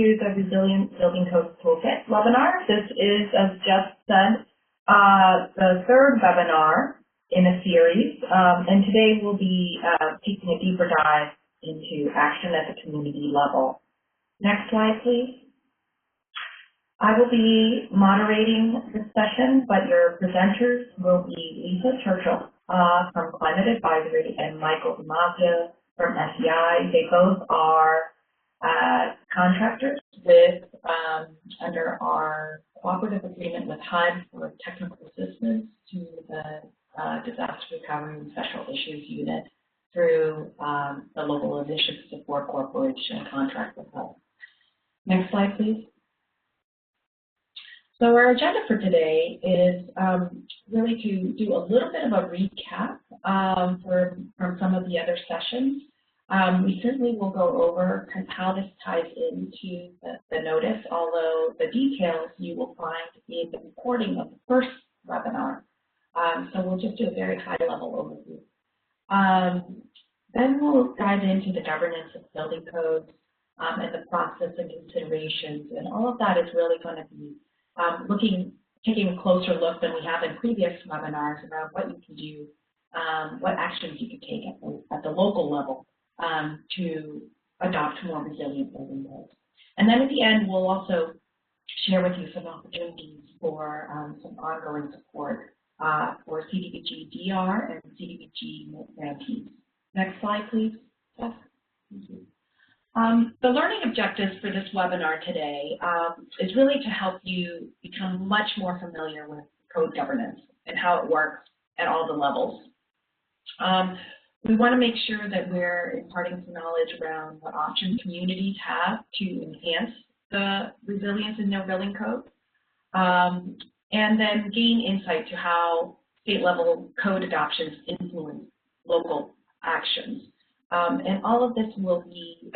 to the Resilient Building Codes Toolkit webinar. This is, as Jeff said, the third webinar in a series, and today we'll be taking a deeper dive into action at the community level. Next slide, please. I will be moderating this session, but your presenters will be Lisa Churchill from Climate Advisory and Michael DiMaggio from SEI. They both are contractors with under our cooperative agreement with HUD for technical assistance to the Disaster Recovery and Special Issues Unit through the Local Initiative Support Corporation contract with HUD. Next slide, please. So our agenda for today is really to do a little bit of a recap from some of the other sessions. We certainly will go over kind of how this ties into the notice, although the details you will find in the recording of the first webinar. So we'll just do a very high-level overview. Then we'll dive into the governance of building codes and the process and considerations, and all of that is really going to be taking a closer look than we have in previous webinars around what you can do, what actions you can take at the local level to adopt more resilient building codes. And then at the end, we'll also share with you some opportunities for some ongoing support for CDBG-DR and CDBG-MIT. Next slide, please. Yes. Thank you. The learning objectives for this webinar today is really to help you become much more familiar with code governance and how it works at all the levels. We want to make sure that we're imparting some knowledge around what options communities have to enhance the resilience in their building code, and then gain insight to how state-level code adoptions influence local actions. And all of this will be,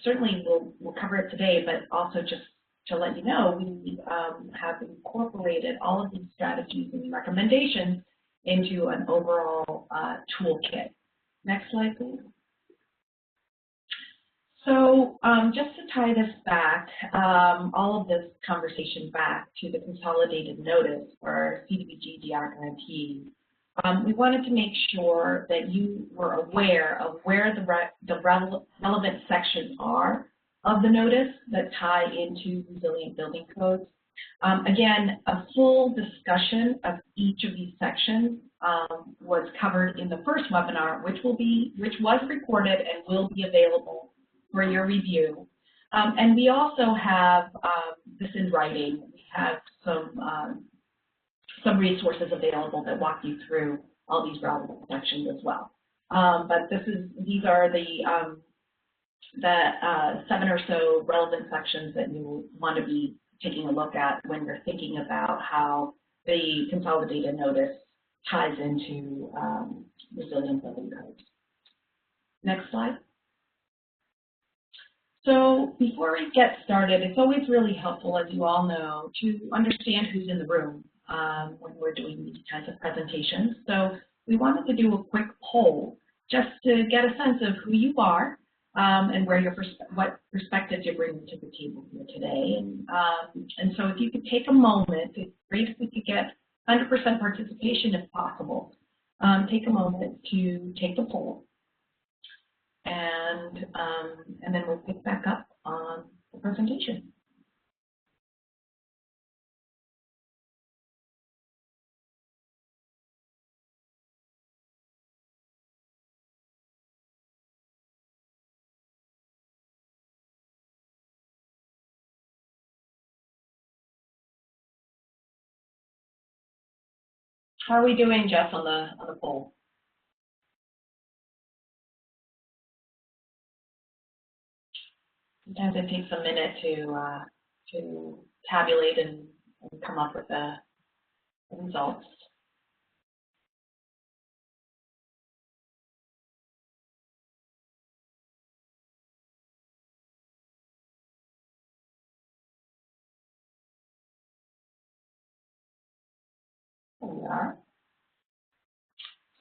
certainly we'll cover it today, but also just to let you know, we have incorporated all of these strategies and recommendations into an overall toolkit. Next slide, please. So just to tie this back, all of this conversation back to the Consolidated Notice for CDBG-DR grantee, we wanted to make sure that you were aware of where the relevant sections are of the notice that tie into resilient building codes. Again, a full discussion of each of these sections was covered in the first webinar, which was recorded and will be available for your review. And we also have this in writing. We have some resources available that walk you through all these relevant sections as well. But these are the 7 or so relevant sections that you want to be taking a look at when you're thinking about how the Consolidated Notice ties into resilient building codes. Next slide. So before we get started, it's always really helpful, as you all know, to understand who's in the room when we're doing these kinds of presentations. So we wanted to do a quick poll just to get a sense of who you are and what perspectives you're bringing to the table here today. And so if you could take a moment, it's great if we could get 100% participation if possible. Take a moment to take the poll, and then we'll pick back up on the presentation. How are we doing, Jeff, on the poll? Sometimes it takes a minute to tabulate and come up with the results. There we are.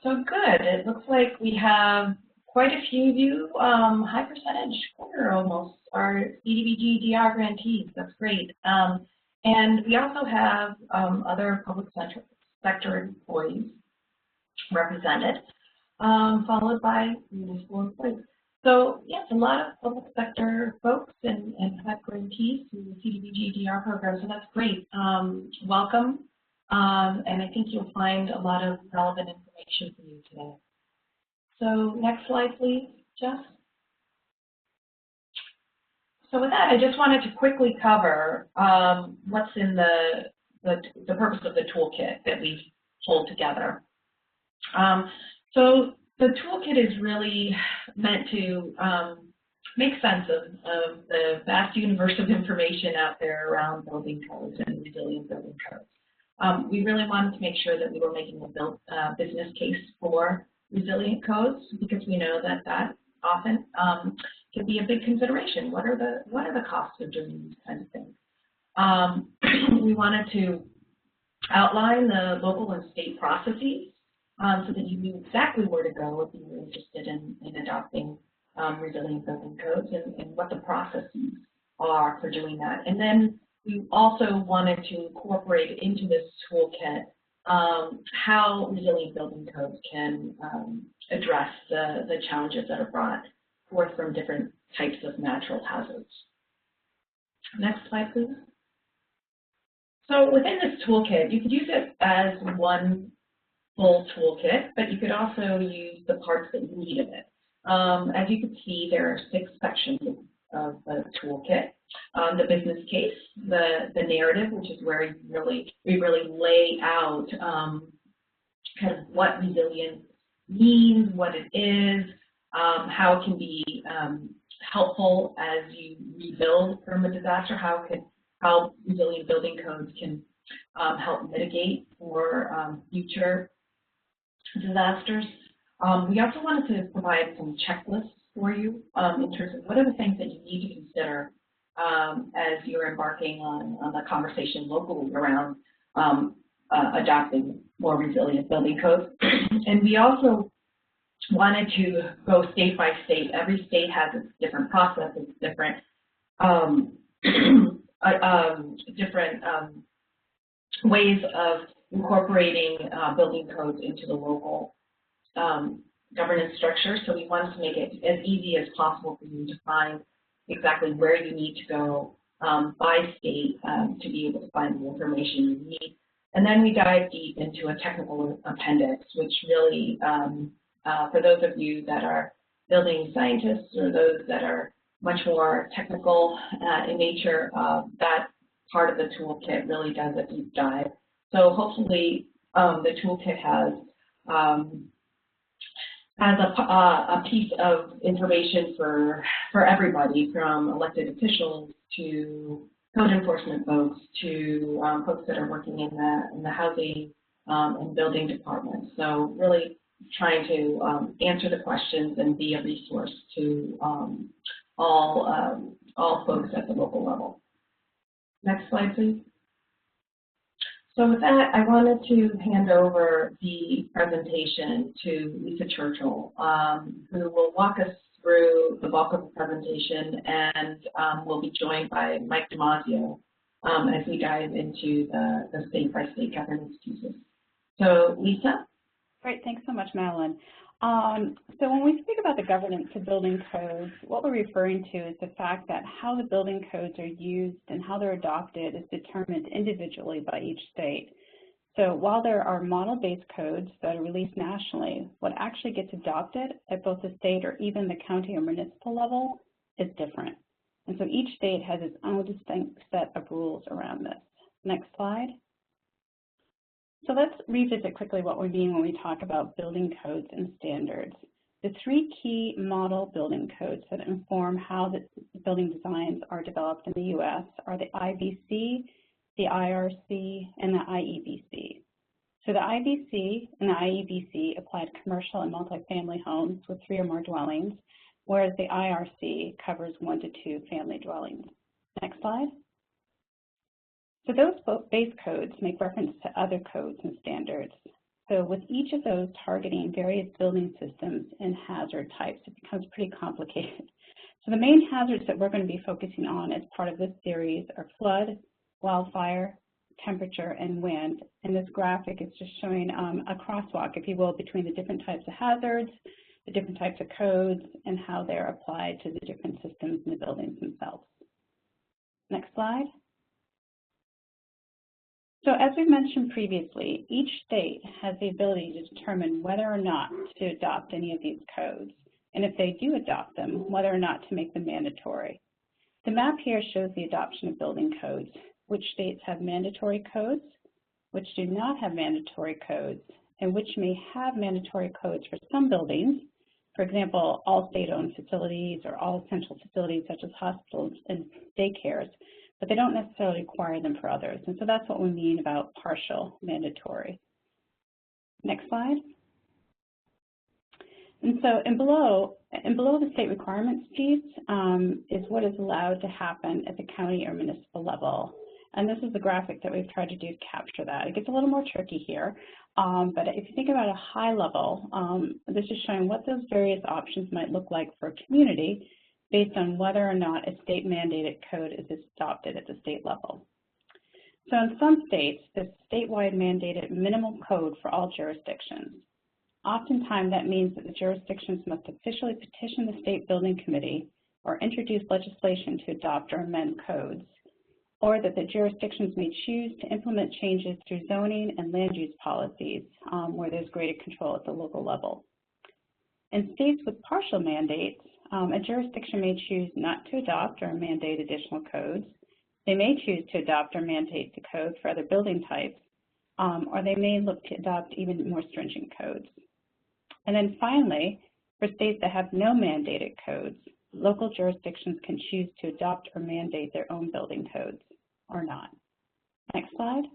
So good. It looks like we have quite a few of you, high percentage, quarter almost, are CDBG-DR grantees. That's great. And we also have other public sector employees represented, followed by municipal employees. So yes, a lot of public sector folks and have grantees through the CDBG-DR program, so that's great. Welcome, and I think you'll find a lot of relevant information for you today. So next slide, please, Jess. So with that, I just wanted to quickly cover what's in the purpose of the toolkit that we've pulled together. So the toolkit is really meant to make sense of the vast universe of information out there around building codes and resilient building codes. We really wanted to make sure that we were making a business case for resilient codes, because we know that that often can be a big consideration. What are the costs of doing these kinds of things? We wanted to outline the local and state processes so that you knew exactly where to go if you were interested in adopting resilient building codes and what the processes are for doing that. And then we also wanted to incorporate into this toolkit how resilient building codes can address the challenges that are brought forth from different types of natural hazards. Next slide, please. So within this toolkit, you could use it as one full toolkit, but you could also use the parts that you need of it. As you can see, there are 6 sections of the toolkit. The business case, the narrative, which is where we really lay out kind of what resilience means, what it is, how it can be helpful as you rebuild from a disaster, how resilient building codes can help mitigate for future disasters. We also wanted to provide some checklists for you in terms of what are the things that you need to consider as you're embarking on the conversation locally around adopting more resilient building codes. And we also wanted to go state by state. Every state has its different process, its different ways of incorporating building codes into the local governance structure. So we wanted to make it as easy as possible for you to find exactly where you need to go by state to be able to find the information you need. And then we dive deep into a technical appendix, which really, for those of you that are building scientists or those that are much more technical in nature, that part of the toolkit really does a deep dive. So hopefully the toolkit has a piece of information for everybody, from elected officials to code enforcement folks to folks that are working in the housing and building departments. So really trying to answer the questions and be a resource to all folks at the local level. Next slide, please. So with that, I wanted to hand over the presentation to Lisa Churchill, who will walk us through the bulk of the presentation, and we'll be joined by Mike Damasio as we dive into the state-by-state governance pieces. So Lisa? Great, thanks so much, Madeline. So when we speak about the governance of building codes, what we're referring to is the fact that how the building codes are used and how they're adopted is determined individually by each state. So while there are model-based codes that are released nationally, what actually gets adopted at both the state or even the county or municipal level is different. And so each state has its own distinct set of rules around this. Next slide. So let's revisit quickly what we mean when we talk about building codes and standards. The 3 key model building codes that inform how the building designs are developed in the U.S. are the IBC, the IRC, and the IEBC. So the IBC and the IEBC apply to commercial and multifamily homes with 3 or more dwellings, whereas the IRC covers 1 to 2 family dwellings. Next slide. So those base codes make reference to other codes and standards. So with each of those targeting various building systems and hazard types, it becomes pretty complicated. So the main hazards that we're going to be focusing on as part of this series are flood, wildfire, temperature, and wind. And this graphic is just showing a crosswalk, if you will, between the different types of hazards, the different types of codes, and how they're applied to the different systems in the buildings themselves. Next slide. So as we mentioned previously, each state has the ability to determine whether or not to adopt any of these codes, and if they do adopt them, whether or not to make them mandatory. The map here shows the adoption of building codes, which states have mandatory codes, which do not have mandatory codes, and which may have mandatory codes for some buildings, for example, all state-owned facilities or all essential facilities such as hospitals and daycares, but they don't necessarily require them for others. And so that's what we mean about partial mandatory. Next slide. And so below the state requirements piece is what is allowed to happen at the county or municipal level. And this is the graphic that we've tried to do to capture that. It gets a little more tricky here, but if you think about a high level, this is showing what those various options might look like for a community based on whether or not a state-mandated code is adopted at the state level. So in some states, there's a statewide mandated minimum code for all jurisdictions. Oftentimes, that means that the jurisdictions must officially petition the State Building Committee or introduce legislation to adopt or amend codes, or that the jurisdictions may choose to implement changes through zoning and land use policies where there's greater control at the local level. In states with partial mandates, a jurisdiction may choose not to adopt or mandate additional codes. They may choose to adopt or mandate the code for other building types, or they may look to adopt even more stringent codes. And then finally, for states that have no mandated codes, local jurisdictions can choose to adopt or mandate their own building codes or not. Next slide.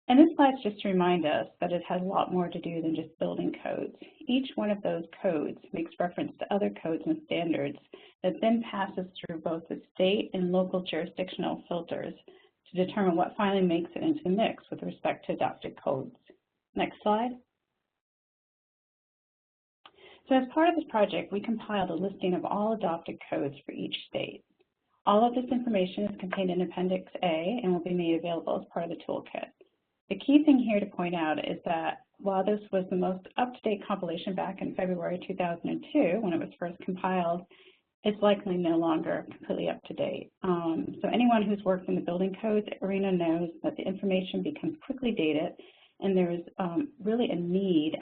And this slide is just to remind us that it has a lot more to do than just building codes. Each one of those codes makes reference to other codes and standards that then passes through both the state and local jurisdictional filters to determine what finally makes it into the mix with respect to adopted codes. Next slide. So as part of this project, we compiled a listing of all adopted codes for each state. All of this information is contained in Appendix A and will be made available as part of the toolkit. The key thing here to point out is that while this was the most up-to-date compilation back in February 2002, when it was first compiled, it's likely no longer completely up-to-date. So anyone who's worked in the building codes arena knows that the information becomes quickly dated, and there's really a need,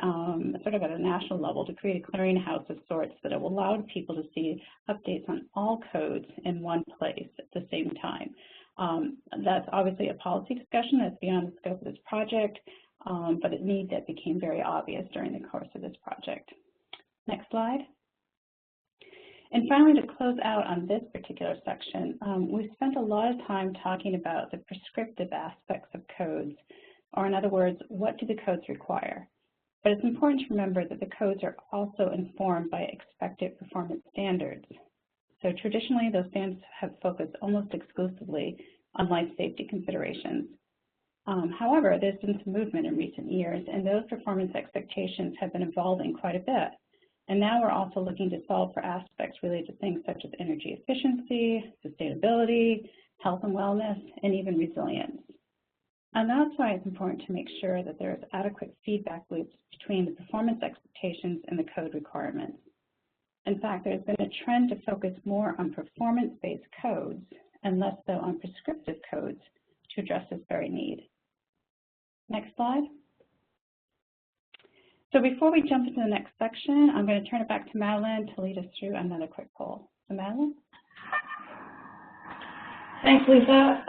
sort of at a national level, to create a clearinghouse of sorts that will allow people to see updates on all codes in one place at the same time. That's obviously a policy discussion that's beyond the scope of this project, but a need that became very obvious during the course of this project. Next slide. And finally, to close out on this particular section, we've spent a lot of time talking about the prescriptive aspects of codes, or in other words, what do the codes require? But it's important to remember that the codes are also informed by expected performance standards. So traditionally, those standards have focused almost exclusively on life safety considerations. However, there's been some movement in recent years, and those performance expectations have been evolving quite a bit. And now we're also looking to solve for aspects related to things such as energy efficiency, sustainability, health and wellness, and even resilience. And that's why it's important to make sure that there's adequate feedback loops between the performance expectations and the code requirements. In fact, there's been a trend to focus more on performance-based codes and less so on prescriptive codes to address this very need. Next slide. So before we jump into the next section, I'm going to turn it back to Madeline to lead us through another quick poll. So Madeline? Thanks, Lisa.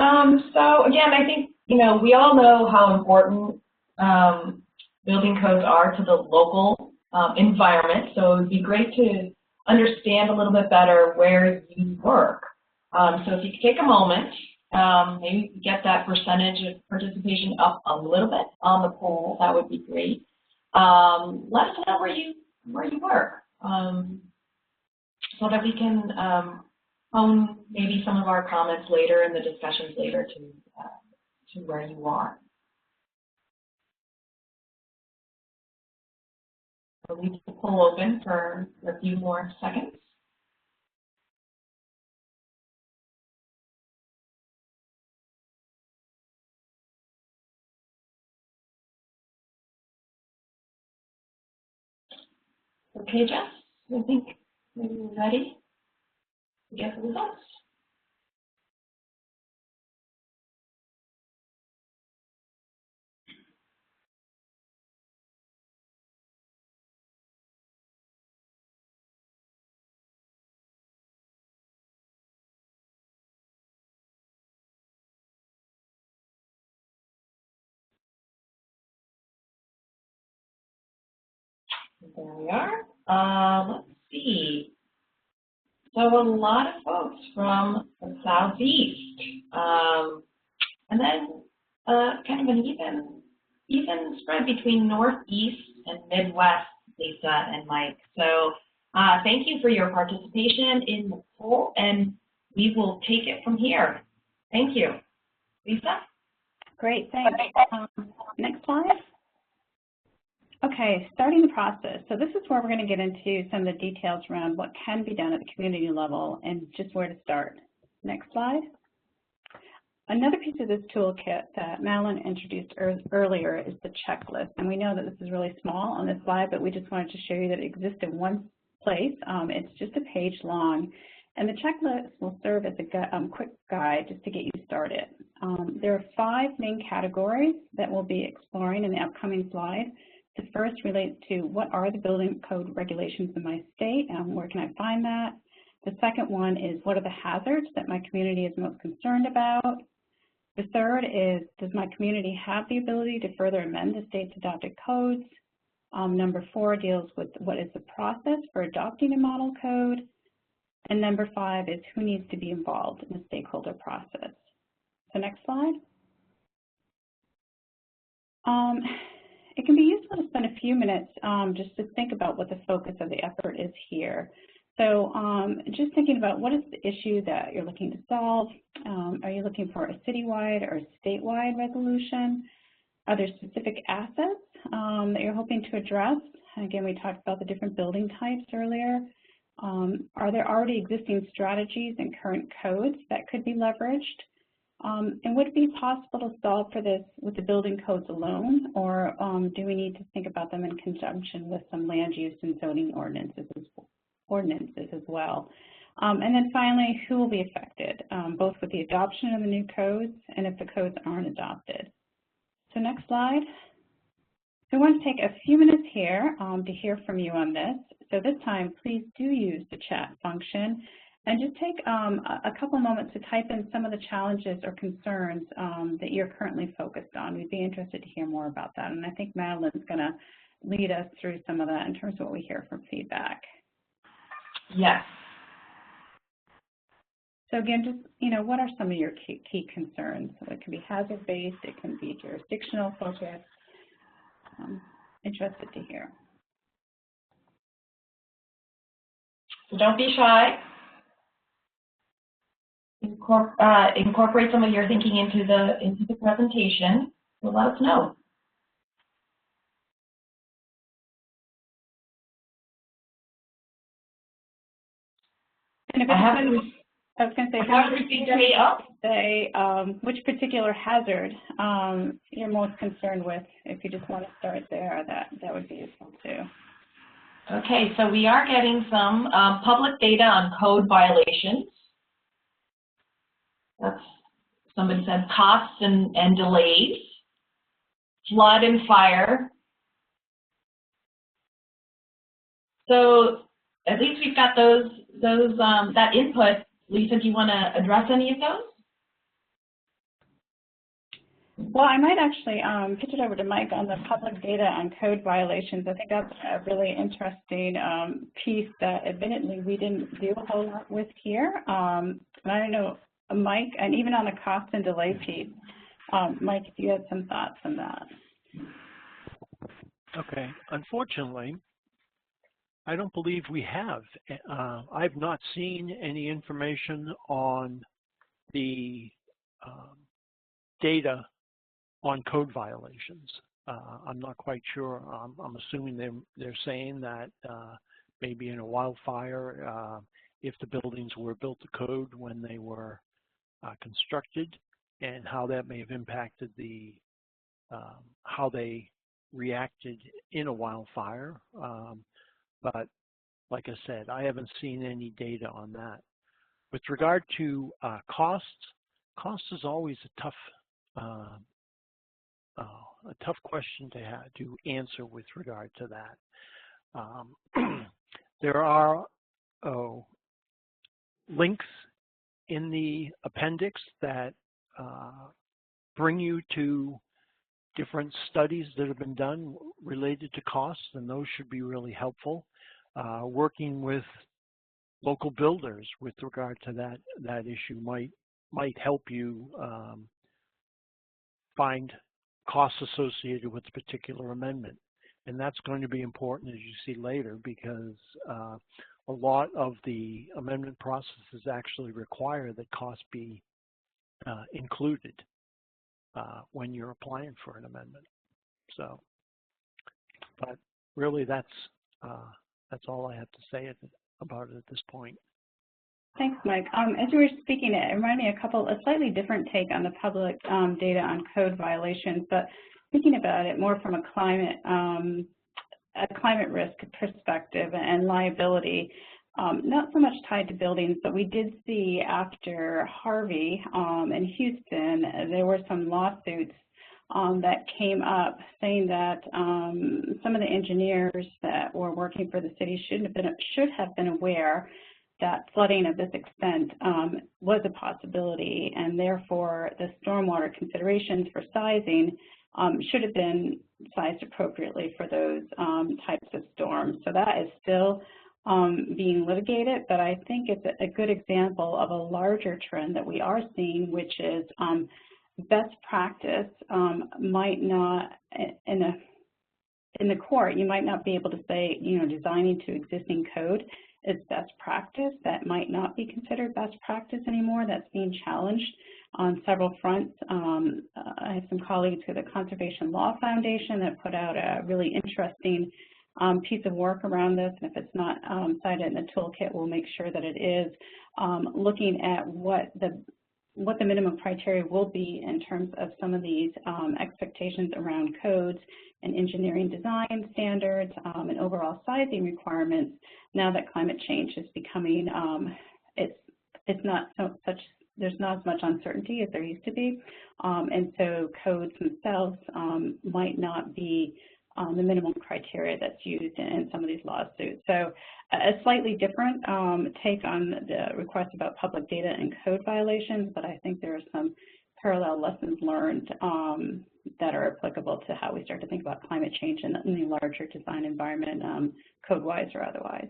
So again, I think, we all know how important building codes are to the local environment, so it would be great to understand a little bit better where you work. So if you could take a moment, maybe get that percentage of participation up a little bit on the poll, that would be great. Let us know where you work, so that we can hone maybe some of our comments later in the discussions later to where you are. We'll leave the poll open for a few more seconds. Okay, Jess, I think we're ready to get the results. There we are. Let's see. So a lot of folks from the southeast, and then kind of an even spread between northeast and midwest, Lisa and Mike. So thank you for your participation in the poll, and we will take it from here. Thank you. Lisa? Great, thanks. Next slide. Okay, starting the process. So this is where we're going to get into some of the details around what can be done at the community level and just where to start. Next slide. Another piece of this toolkit that Madeline introduced earlier is the checklist. And we know that this is really small on this slide, but we just wanted to show you that it exists in one place. It's just a page long. And the checklist will serve as a quick guide just to get you started. There are 5 main categories that we'll be exploring in the upcoming slide. The first relates to what are the building code regulations in my state and where can I find that. The second one is what are the hazards that my community is most concerned about. The third is, does my community have the ability to further amend the state's adopted codes? Number 4 deals with what is the process for adopting a model code. And number 5 is who needs to be involved in the stakeholder process. So next slide. It can be useful to spend a few minutes just to think about what the focus of the effort is here. So just thinking about what is the issue that you're looking to solve. Are you looking for a citywide or statewide resolution? Are there specific assets that you're hoping to address? Again, we talked about the different building types earlier. Are there already existing strategies and current codes that could be leveraged? And would it be possible to solve for this with the building codes alone, or do we need to think about them in conjunction with some land use and zoning ordinances as well? And then finally, who will be affected, both with the adoption of the new codes and if the codes aren't adopted? So next slide. So I want to take a few minutes here to hear from you on this. So this time, please do use the chat function. And just take a couple moments to type in some of the challenges or concerns that you're currently focused on. We'd be interested to hear more about that. And I think Madeline's going to lead us through some of that in terms of what we hear from feedback. Yes. So again, just, what are some of your key concerns? So it can be hazard-based, it can be jurisdictional focused. Interested to hear. So don't be shy. Incorporate some of your thinking into the presentation. So let us know. And if I was going to say, if I received any say which particular hazard you're most concerned with, if you just want to start there, that would be useful too. Okay, so we are getting some public data on code violations. That's, somebody said costs and delays, flood and fire. So at least we've got that input. Lisa, do you want to address any of those? Well, I might actually pitch it over to Mike on the public data on code violations. I think that's a really interesting piece that admittedly we didn't do a whole lot with here. And I don't know, Mike, and even on the cost and delay piece, Mike, if you had some thoughts on that. Okay. Unfortunately, I don't believe we have. I've not seen any information on the data on code violations. I'm not quite sure. I'm assuming they're saying that maybe in a wildfire, if the buildings were built to code when they were constructed, and how that may have impacted the how they reacted in a wildfire. But like I said, I haven't seen any data on that. With regard to cost is always a tough question to answer with regard to that. There are links in the appendix that bring you to different studies that have been done related to costs, and those should be really helpful. Working with local builders with regard to that issue might help you find costs associated with a particular amendment. And that's going to be important, as you see later, because a lot of the amendment processes actually require that costs be included when you're applying for an amendment. So, but really that's all I have to say about it at this point. Thanks, Mike. As you were speaking, it reminded me a slightly different take on the public data on code violations, but thinking about it more from a climate risk perspective and liability, not so much tied to buildings, but we did see after Harvey in Houston, there were some lawsuits that came up saying that some of the engineers that were working for the city should have been aware that flooding of this extent was a possibility, and therefore the stormwater considerations for sizing should have been sized appropriately for those types of storms. So that is still being litigated, but I think it's a good example of a larger trend that we are seeing, which is best practice might not, in the court, you might not be able to say, designing to existing code is best practice. That might not be considered best practice anymore. That's being challenged on several fronts. I have some colleagues with the Conservation Law Foundation that put out a really interesting piece of work around this, and if it's not cited in the toolkit, we'll make sure that it is, looking at what the minimum criteria will be in terms of some of these expectations around codes and engineering design standards and overall sizing requirements. Now that climate change is becoming, it's not there's not as much uncertainty as there used to be, and so codes themselves might not be the minimum criteria that's used in some of these lawsuits. So a slightly different take on the request about public data and code violations, but I think there are some parallel lessons learned that are applicable to how we start to think about climate change in the larger design environment, code-wise or otherwise.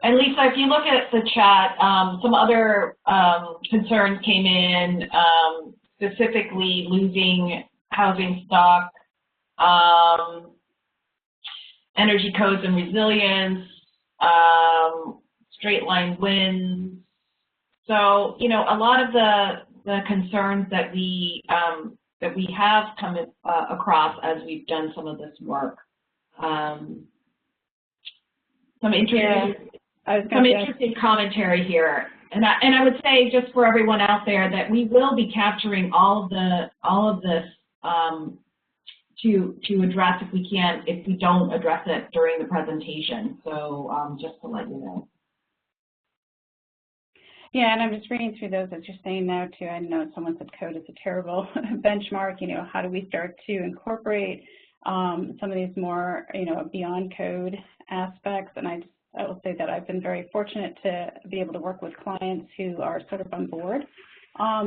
And Lisa, if you look at the chat, some other concerns came in, specifically losing housing stock, energy codes and resilience, straight line winds. So, a lot of the concerns that we have come across as we've done some of this work. Some interesting commentary here, and I would say just for everyone out there that we will be capturing all of this to address if we don't address it during the presentation. So just to let you know. Yeah, and I'm just reading through those as you're saying now too. I know someone said code is a terrible benchmark. How do we start to incorporate some of these more, beyond code aspects? And I will say that I've been very fortunate to be able to work with clients who are sort of on board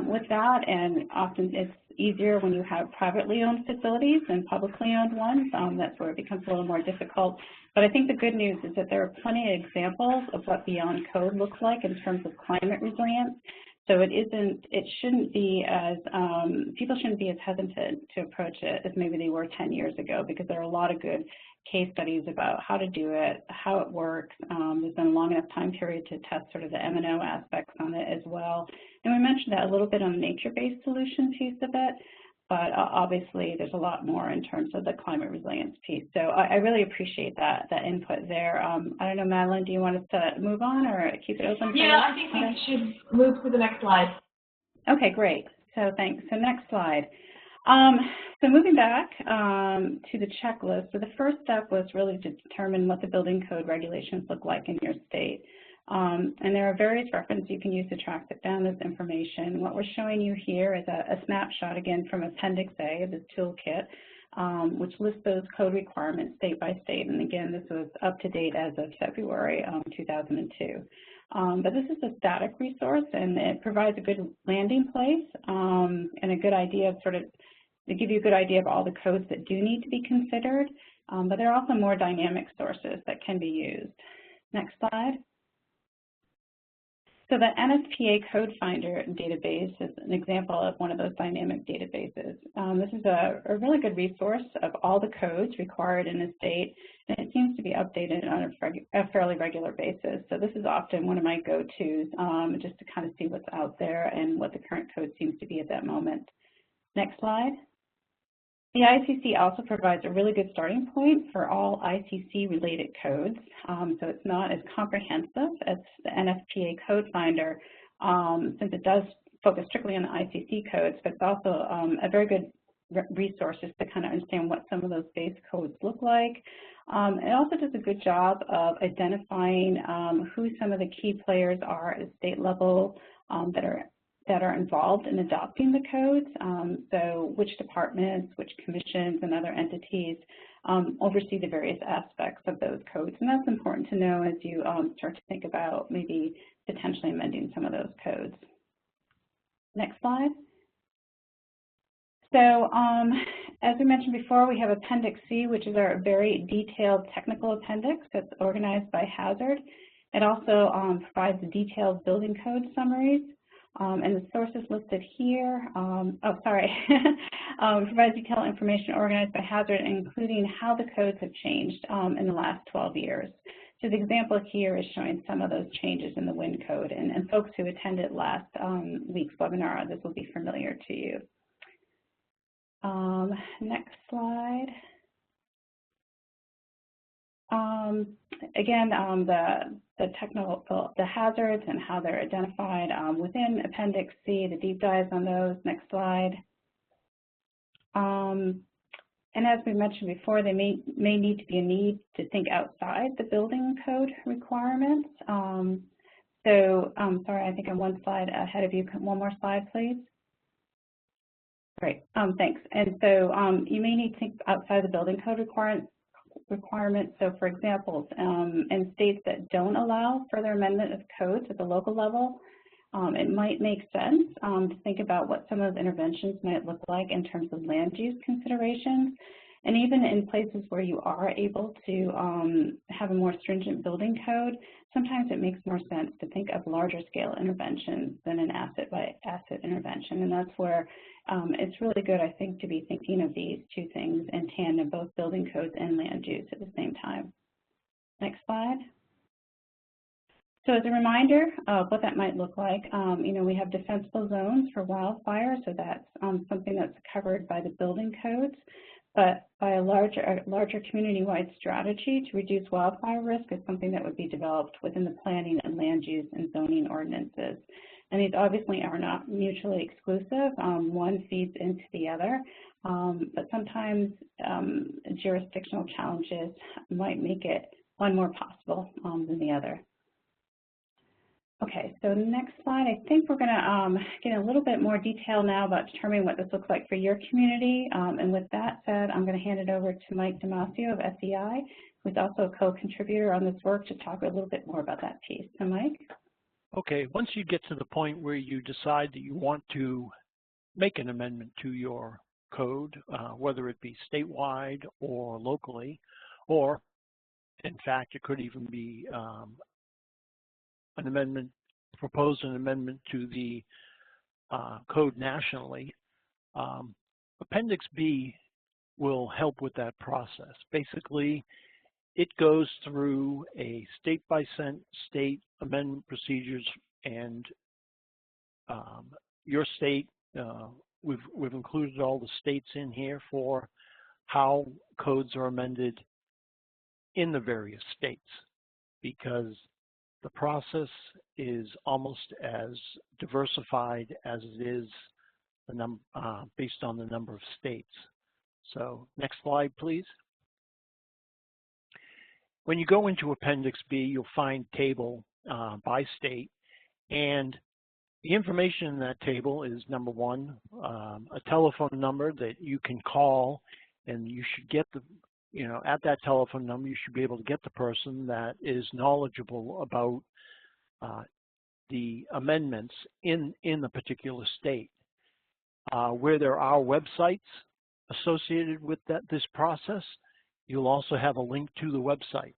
with that, and often it's easier when you have privately owned facilities than publicly owned ones. That's where it becomes a little more difficult. But I think the good news is that there are plenty of examples of what beyond code looks like in terms of climate resilience. So it shouldn't be as, people shouldn't be as hesitant to approach it as maybe they were 10 years ago, because there are a lot of good case studies about how to do it, how it works. There's been a long enough time period to test sort of the M&O aspects on it as well. And we mentioned that a little bit on the nature-based solution piece of it, but obviously there's a lot more in terms of the climate resilience piece. So I really appreciate that input there. I don't know, Madeline, do you want us to move on or keep it open? Yeah, I think we should move to the next slide. Okay, great. So thanks. So next slide. So moving back to the checklist, so the first step was really to determine what the building code regulations look like in your state. And there are various references you can use to track down this information. What we're showing you here is a snapshot, again, from Appendix A of this toolkit, which lists those code requirements state by state. And again, this was up to date as of February 2002. But this is a static resource, and it provides a good landing place and a good idea of to give you a good idea of all the codes that do need to be considered. But there are also more dynamic sources that can be used. Next slide. So the NFPA CodeFinder database is an example of one of those dynamic databases. This is a really good resource of all the codes required in a state, and it seems to be updated on a fairly regular basis. So this is often one of my go-tos, just to kind of see what's out there and what the current code seems to be at that moment. Next slide. The ICC also provides a really good starting point for all ICC-related codes. So it's not as comprehensive as the NFPA CodeFinder, since it does focus strictly on the ICC codes, but it's also a very good resource just to kind of understand what some of those base codes look like. It also does a good job of identifying who some of the key players are at state level that are involved in adopting the codes, so which departments, which commissions, and other entities oversee the various aspects of those codes. And that's important to know as you start to think about maybe potentially amending some of those codes. Next slide. So as we mentioned before, we have Appendix C, which is our very detailed technical appendix that's organized by hazard. It also provides detailed building code summaries. And the sources listed here, provides detailed information organized by hazard, including how the codes have changed in the last 12 years. So the example here is showing some of those changes in the wind code, and folks who attended last week's webinar, this will be familiar to you. Next slide. Again, the hazards and how they're identified within Appendix C, the deep dives on those. Next slide. And as we mentioned before, they may need to be a need to think outside the building code requirements. Sorry, I think I'm one slide ahead of you. One more slide, please. Great, thanks. And so you may need to think outside the building code requirements. So for example, in states that don't allow further amendment of codes at the local level, it might make sense to think about what some of those interventions might look like in terms of land use considerations. And even in places where you are able to have a more stringent building code, sometimes it makes more sense to think of larger scale interventions than an asset by asset intervention. And that's where it's really good, I think, to be thinking of these two things in tandem, both building codes and land use at the same time. Next slide. So as a reminder of what that might look like, we have defensible zones for wildfire, so that's something that's covered by the building codes. But by a larger community-wide strategy to reduce wildfire risk is something that would be developed within the planning and land use and zoning ordinances. And these obviously are not mutually exclusive. One feeds into the other, but sometimes jurisdictional challenges might make it one more possible than the other. Okay, so next slide, I think we're going to get a little bit more detail now about determining what this looks like for your community. And with that said, I'm going to hand it over to Mike Damasio of SEI, who's also a co-contributor on this work, to talk a little bit more about that piece. So Mike? Okay, once you get to the point where you decide that you want to make an amendment to your code, whether it be statewide or locally, or in fact, it could even be an amendment, propose an amendment to the code nationally, Appendix B will help with that process. Basically, it goes through a state-by-state amendment procedures, and your state we've included all the states in here for how codes are amended in the various states, because the process is almost as diversified as it is based on the number of states. So next slide, please. When you go into Appendix B, you'll find table by state, and the information in that table is, number one, a telephone number that you can call, and you should get the, at that telephone number, you should be able to get the person that is knowledgeable about the amendments in the particular state. Where there are websites associated with this process, you'll also have a link to the websites.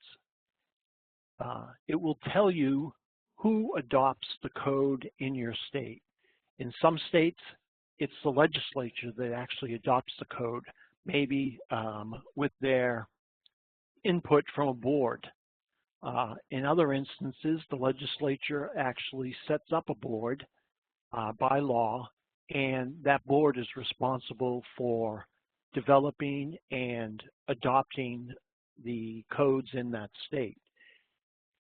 It will tell you who adopts the code in your state. In some states, it's the legislature that actually adopts the code, maybe with their input from a board. In other instances, the legislature actually sets up a board by law, and that board is responsible for developing and adopting the codes in that state.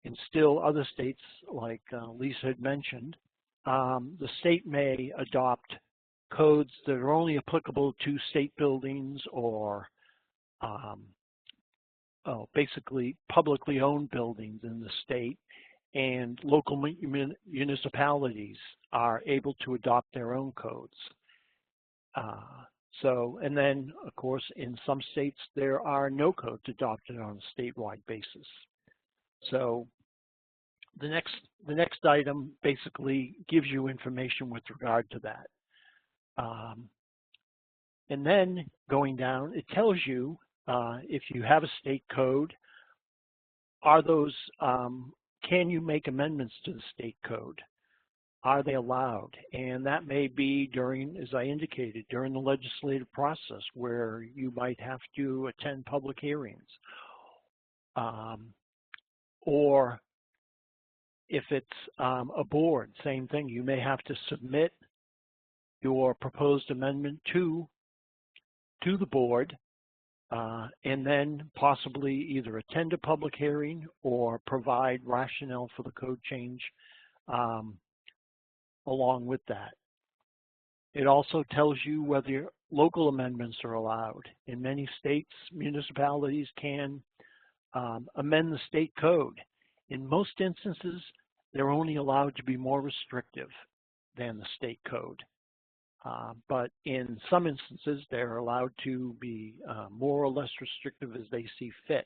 In still other states, like Lisa had mentioned, the state may adopt codes that are only applicable to state buildings or basically publicly owned buildings in the state, and local municipalities are able to adopt their own codes. And then, of course, in some states, there are no codes adopted on a statewide basis. So the next item basically gives you information with regard to that. And then going down, it tells you if you have a state code, are those, can you make amendments to the state code? Are they allowed? And that may be during, as I indicated, during the legislative process where you might have to attend public hearings. Or if it's a board, same thing. You may have to submit your proposed amendment to the board and then possibly either attend a public hearing or provide rationale for the code change along with that. It also tells you whether local amendments are allowed. In many states, municipalities can amend the state code. In most instances, they're only allowed to be more restrictive than the state code. But in some instances, they're allowed to be more or less restrictive as they see fit.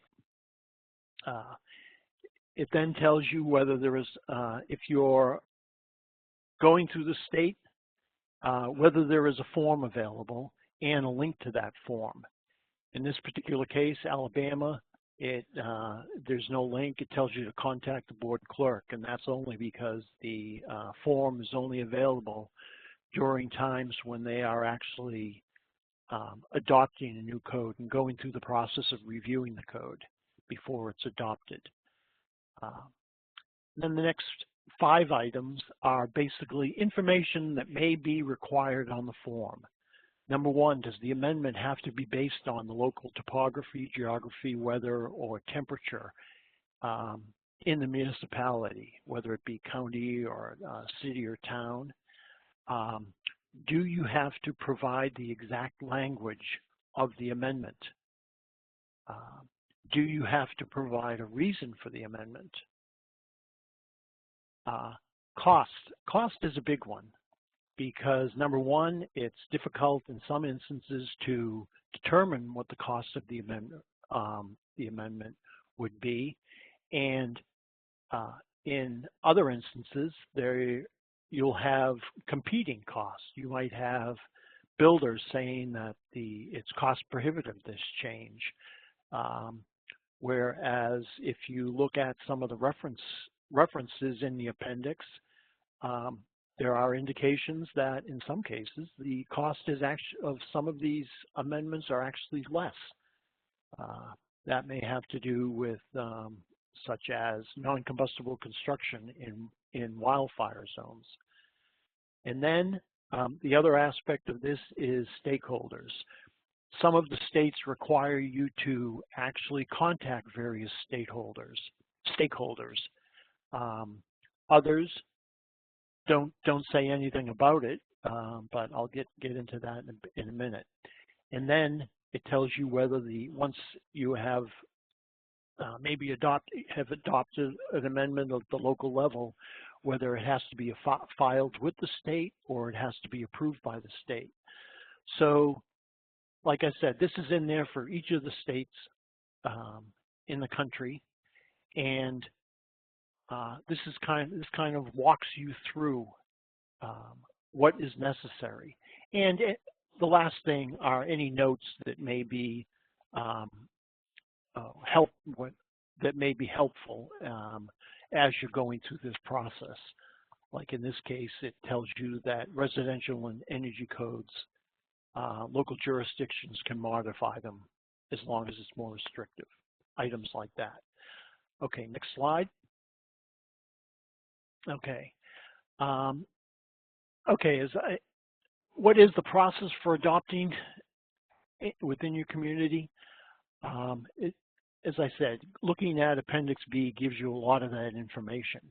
It then tells you whether there is, if you're going through the state, whether there is a form available and a link to that form. In this particular case, Alabama, there's no link. It tells you to contact the board clerk, and that's only because the form is only available during times when they are actually adopting a new code and going through the process of reviewing the code before it's adopted. Then the next 5 items are basically information that may be required on the form. Number 1, does the amendment have to be based on the local topography, geography, weather, or temperature in the municipality, whether it be county or city or town? Do you have to provide the exact language of the amendment? Do you have to provide a reason for the amendment? Cost. Cost is a big one because, number 1, it's difficult in some instances to determine what the cost of the amendment would be, and in other instances, you'll have competing costs. You might have builders saying that it's cost prohibitive, this change. Whereas if you look at some of the references in the appendix, there are indications that in some cases the cost is of some of these amendments are actually less. That may have to do with such as non-combustible construction in wildfire zones. And then The other aspect of this is stakeholders. Some of the states require you to actually contact various stakeholders. Others don't say anything about it, but I'll get into that in a minute. And then it tells you whether once you have maybe have adopted an amendment at the local level, whether it has to be filed with the state or it has to be approved by the state. So, like I said, this is in there for each of the states in the country, and this kind of walks you through what is necessary. And the last thing are any notes that may be helpful as you're going through this process. Like in this case, it tells you that residential and energy codes, local jurisdictions can modify them as long as it's more restrictive, items like that. Okay, next slide. Okay. What is the process for adopting within your community? As I said, looking at Appendix B gives you a lot of that information.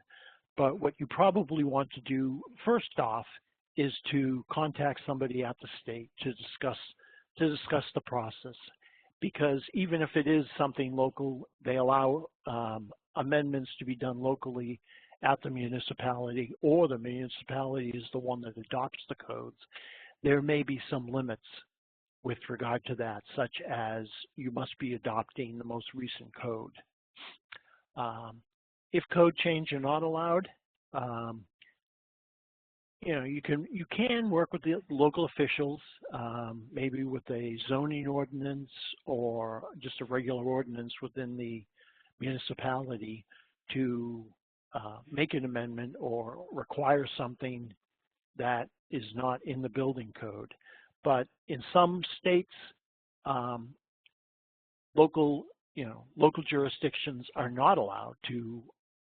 But what you probably want to do first off is to contact somebody at the state to discuss the process. Because even if it is something local, they allow amendments to be done locally at the municipality, or the municipality is the one that adopts the codes. There may be some limits with regard to that, such as you must be adopting the most recent code. If code change are not allowed, you can work with the local officials, maybe with a zoning ordinance or just a regular ordinance within the municipality to make an amendment or require something that is not in the building code. But in some states, local jurisdictions are not allowed to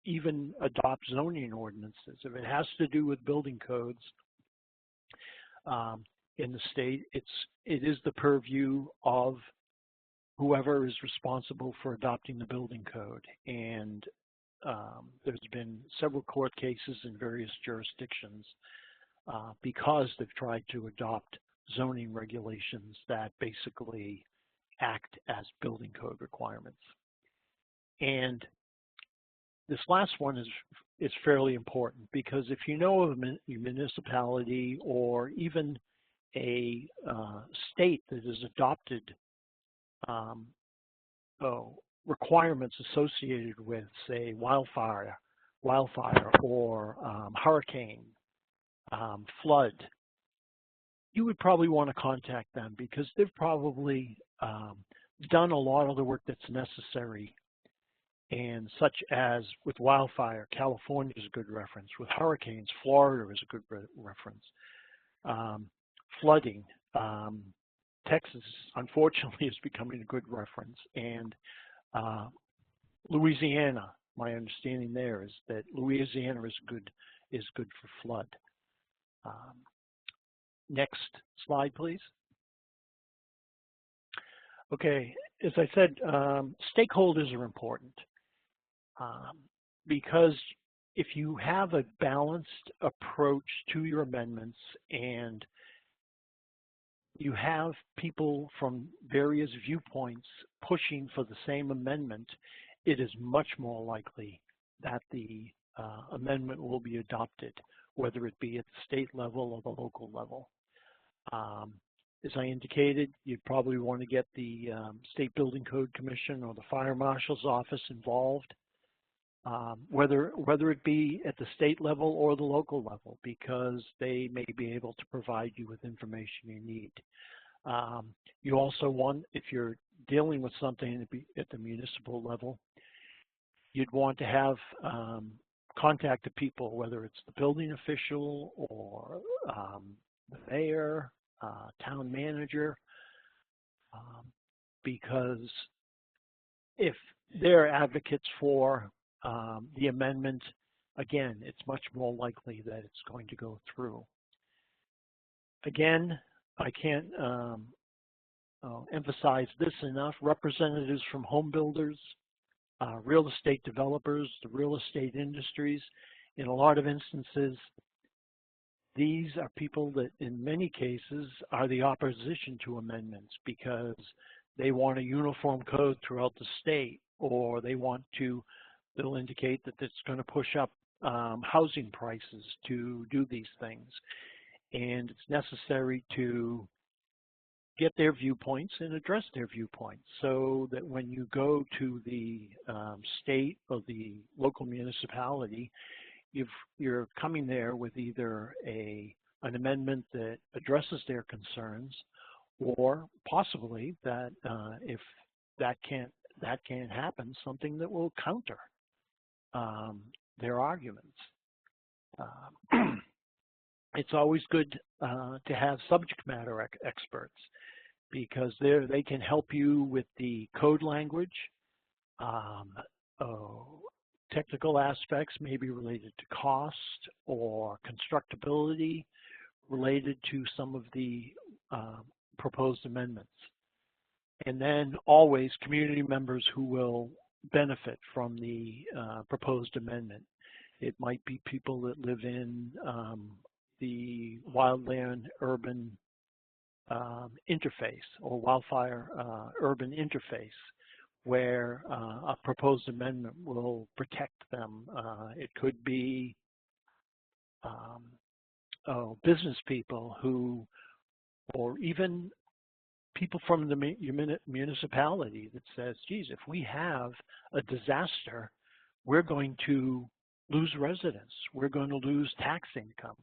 even adopt zoning ordinances. If it has to do with building codes in the state, it is the purview of whoever is responsible for adopting the building code. And there's been several court cases in various jurisdictions because they've tried to adopt zoning regulations that basically act as building code requirements. And this last one is fairly important, because if you know of a municipality or even a state that has adopted requirements associated with, say, wildfire or hurricane, flood, you would probably want to contact them, because they've probably done a lot of the work that's necessary. And such as with wildfire, California is a good reference. With hurricanes, Florida is a good reference. Flooding, Texas, unfortunately, is becoming a good reference. And Louisiana, my understanding there is that Louisiana is good for flood. Next slide, please. Okay, as I said, stakeholders are important because if you have a balanced approach to your amendments and you have people from various viewpoints pushing for the same amendment, it is much more likely that the amendment will be adopted, whether it be at the state level or the local level. As I indicated, you'd probably want to get the State Building Code Commission or the Fire Marshal's office involved, whether it be at the state level or the local level, because they may be able to provide you with information you need. You also want, if you're dealing with something at the municipal level, you'd want to have contact the people, whether it's the building official or the mayor, town manager, because if they're advocates for the amendment, again, it's much more likely that it's going to go through. Again, I can't emphasize this enough. Representatives from home builders, real estate developers, the real estate industries, in a lot of instances, these are people that in many cases are the opposition to amendments because they want a uniform code throughout the state, or they'll indicate that it's going to push up housing prices to do these things. And it's necessary to get their viewpoints and address their viewpoints so that when you go to the state or the local municipality, you're coming there with either an amendment that addresses their concerns, or possibly that if that can't happen, something that will counter their arguments. It's always good to have subject matter experts because they can help you with the code language, technical aspects maybe related to cost or constructability related to some of the proposed amendments. And then always community members who will benefit from the proposed amendment. It might be people that live in the wildland urban interface or wildfire urban interface, where a proposed amendment will protect them. It could be business people who, or even people from the municipality that says, geez, if we have a disaster, we're going to lose residents. We're going to lose tax income.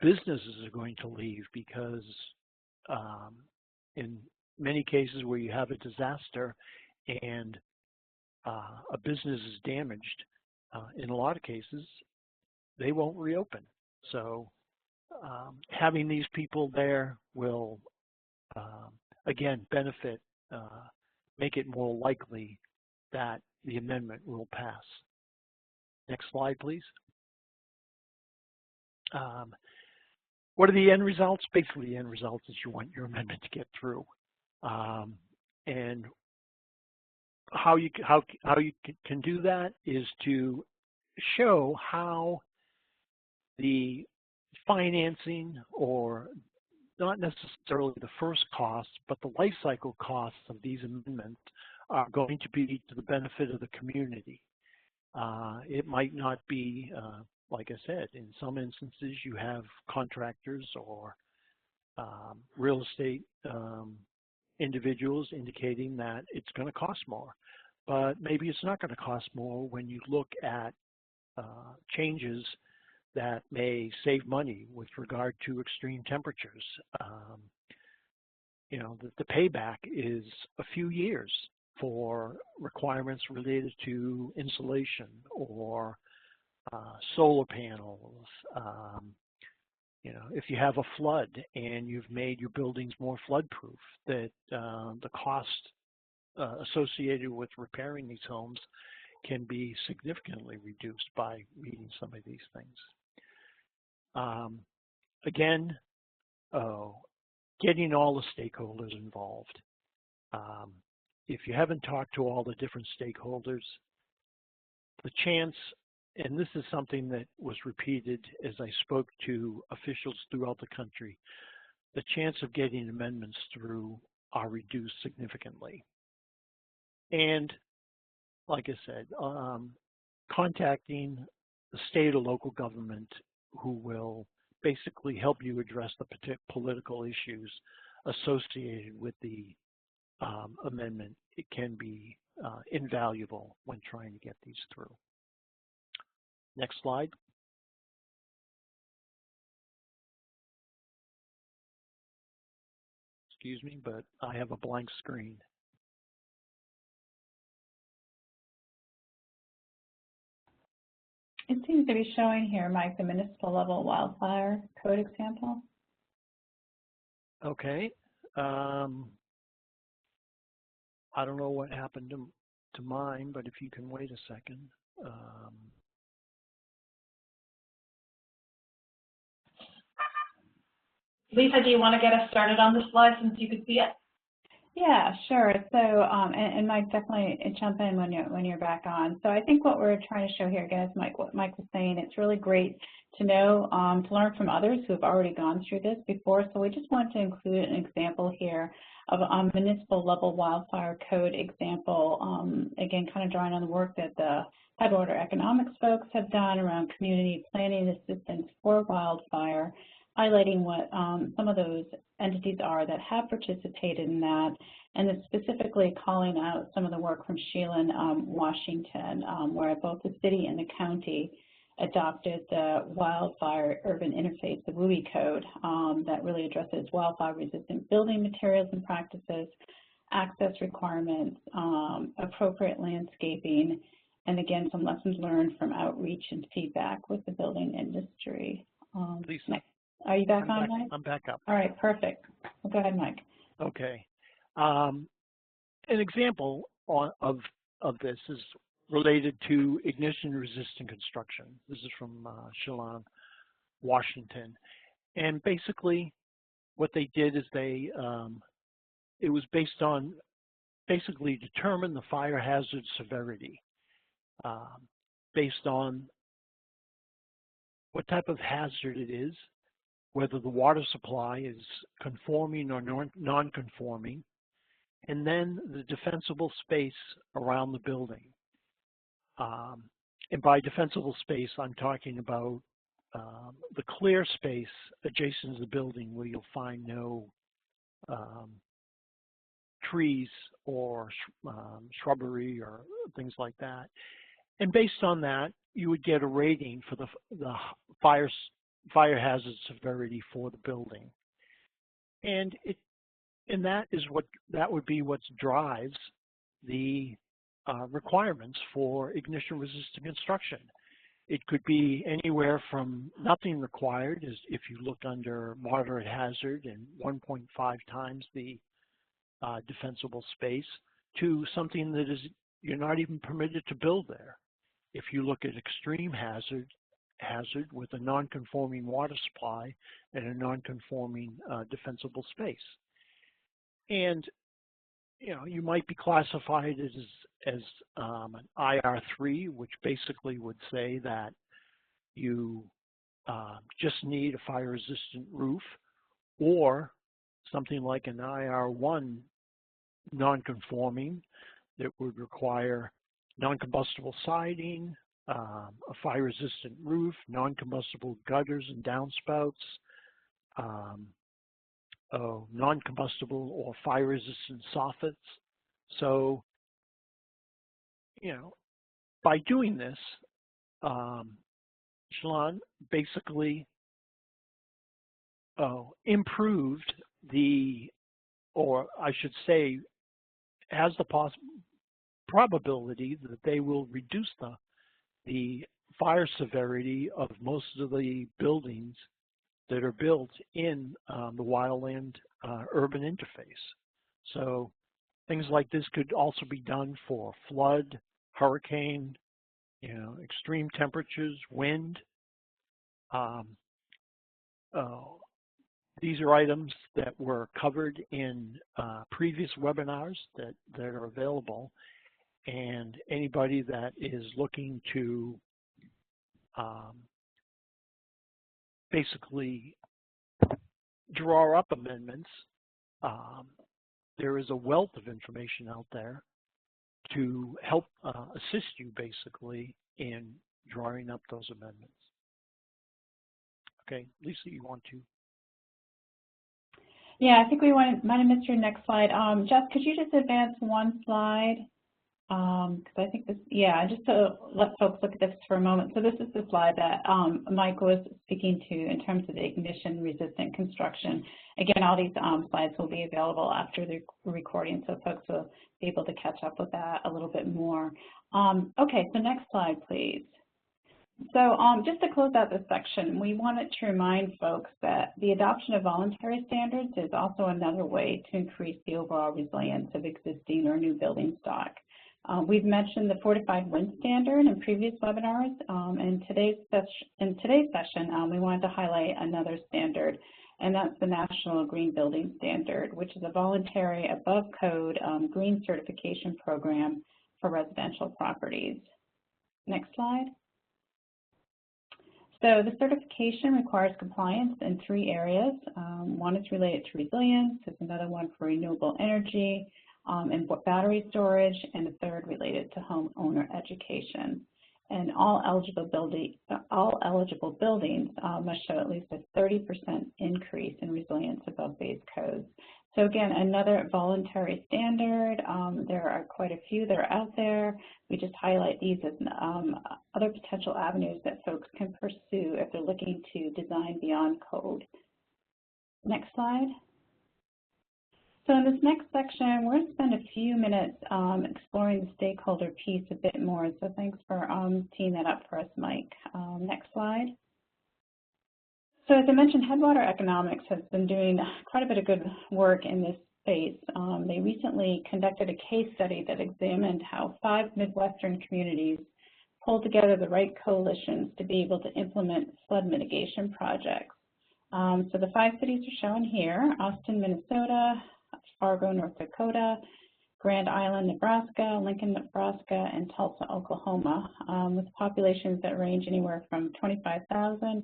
Businesses are going to leave because in many cases where you have a disaster and a business is damaged, in a lot of cases, they won't reopen. So having these people there will, again, benefit, make it more likely that the amendment will pass. Next slide, please. What are the end results? Basically, the end results is you want your amendment to get through. And how you can do that is to show how the financing, or not necessarily the first cost, but the life cycle costs of these amendments are going to be to the benefit of the community. It might not be, like I said, in some instances you have contractors or real estate individuals indicating that it's going to cost more, but maybe it's not going to cost more when you look at changes that may save money with regard to extreme temperatures. The payback is a few years for requirements related to insulation or solar panels. If you have a flood and you've made your buildings more flood-proof, that the cost associated with repairing these homes can be significantly reduced by meeting some of these things. Again, getting all the stakeholders involved. If you haven't talked to all the different stakeholders, the chance, and this is something that was repeated as I spoke to officials throughout the country, the chance of getting amendments through are reduced significantly. And like I said, contacting the state or local government who will basically help you address the political issues associated with the amendment, it can be invaluable when trying to get these through. Next slide. Excuse me, but I have a blank screen. It seems to be showing here, Mike, the municipal level wildfire code example. Okay. I don't know what happened to mine, but if you can wait a second. Lisa, do you want to get us started on this slide since you could see it? Yeah, sure. So, and Mike, definitely jump in when you're back on. So I think what we're trying to show here, again, is what Mike was saying, it's really great to know, to learn from others who have already gone through this before. So we just want to include an example here of a municipal-level wildfire code example, again, kind of drawing on the work that the Headwater economics folks have done around community planning assistance for wildfire, highlighting what some of those entities are that have participated in that, and then specifically calling out some of the work from Sheelan, Washington, where both the city and the county adopted the Wildfire Urban Interface, the WUI code, that really addresses wildfire-resistant building materials and practices, access requirements, appropriate landscaping, and again, some lessons learned from outreach and feedback with the building industry. Lisa. Are you back on, Mike? I'm back up. All right, perfect. Well, go ahead, Mike. Okay. An example of this is related to ignition-resistant construction. This is from Sheelan, Washington. And basically, what they did is it was based on basically determine the fire hazard severity based on what type of hazard it is, whether the water supply is conforming or non-conforming, and then the defensible space around the building. And by defensible space, I'm talking about the clear space adjacent to the building where you'll find no trees or shrubbery or things like that. And based on that, you would get a rating for the fire hazard severity for the building. And that would be what drives the requirements for ignition-resistant construction. It could be anywhere from nothing required, as if you look under moderate hazard and 1.5 times the defensible space, to something that is you're not even permitted to build there. If you look at extreme hazard with a non-conforming water supply and a non-conforming defensible space. And you might be classified as an IR3, which basically would say that you just need a fire-resistant roof, or something like an IR1 non-conforming that would require non-combustible siding, a fire-resistant roof, non-combustible gutters and downspouts, non-combustible or fire-resistant soffits. So, by doing this, Sheelan basically improved or I should say, has the probability that they will reduce the fire severity of most of the buildings that are built in the wildland urban interface. So things like this could also be done for flood, hurricane, extreme temperatures, wind. These are items that were covered in previous webinars that are available, and anybody that is looking to basically draw up amendments, there is a wealth of information out there to help assist you basically in drawing up those amendments. Okay, Lisa, you want to? Yeah, I think we might have missed your next slide. Jess, could you just advance one slide? Because I think this, yeah, just to let folks look at this for a moment. So this is the slide that Mike was speaking to in terms of ignition-resistant construction. Again, all these slides will be available after the recording, so folks will be able to catch up with that a little bit more. Okay, so next slide, please. So just to close out this section, we wanted to remind folks that the adoption of voluntary standards is also another way to increase the overall resilience of existing or new building stock. We've mentioned the fortified wind standard in previous webinars. In today's session, we wanted to highlight another standard, and that's the National Green Building Standard, which is a voluntary above code green certification program for residential properties. Next slide. So the certification requires compliance in 3 areas. One is related to resilience, there's another one for renewable energy and battery storage, and the third related to homeowner education. And all eligible buildings must show at least a 30% increase in resilience above base codes. So again, another voluntary standard. There are quite a few that are out there. We just highlight these as other potential avenues that folks can pursue if they're looking to design beyond code. Next slide. So in this next section, we're going to spend a few minutes exploring the stakeholder piece a bit more. So thanks for teeing that up for us, Mike. Next slide. So as I mentioned, Headwater Economics has been doing quite a bit of good work in this space. They recently conducted a case study that examined how 5 Midwestern communities pulled together the right coalitions to be able to implement flood mitigation projects. So the 5 cities are shown here: Austin, Minnesota, Fargo, North Dakota, Grand Island, Nebraska, Lincoln, Nebraska, and Tulsa, Oklahoma, with populations that range anywhere from 25,000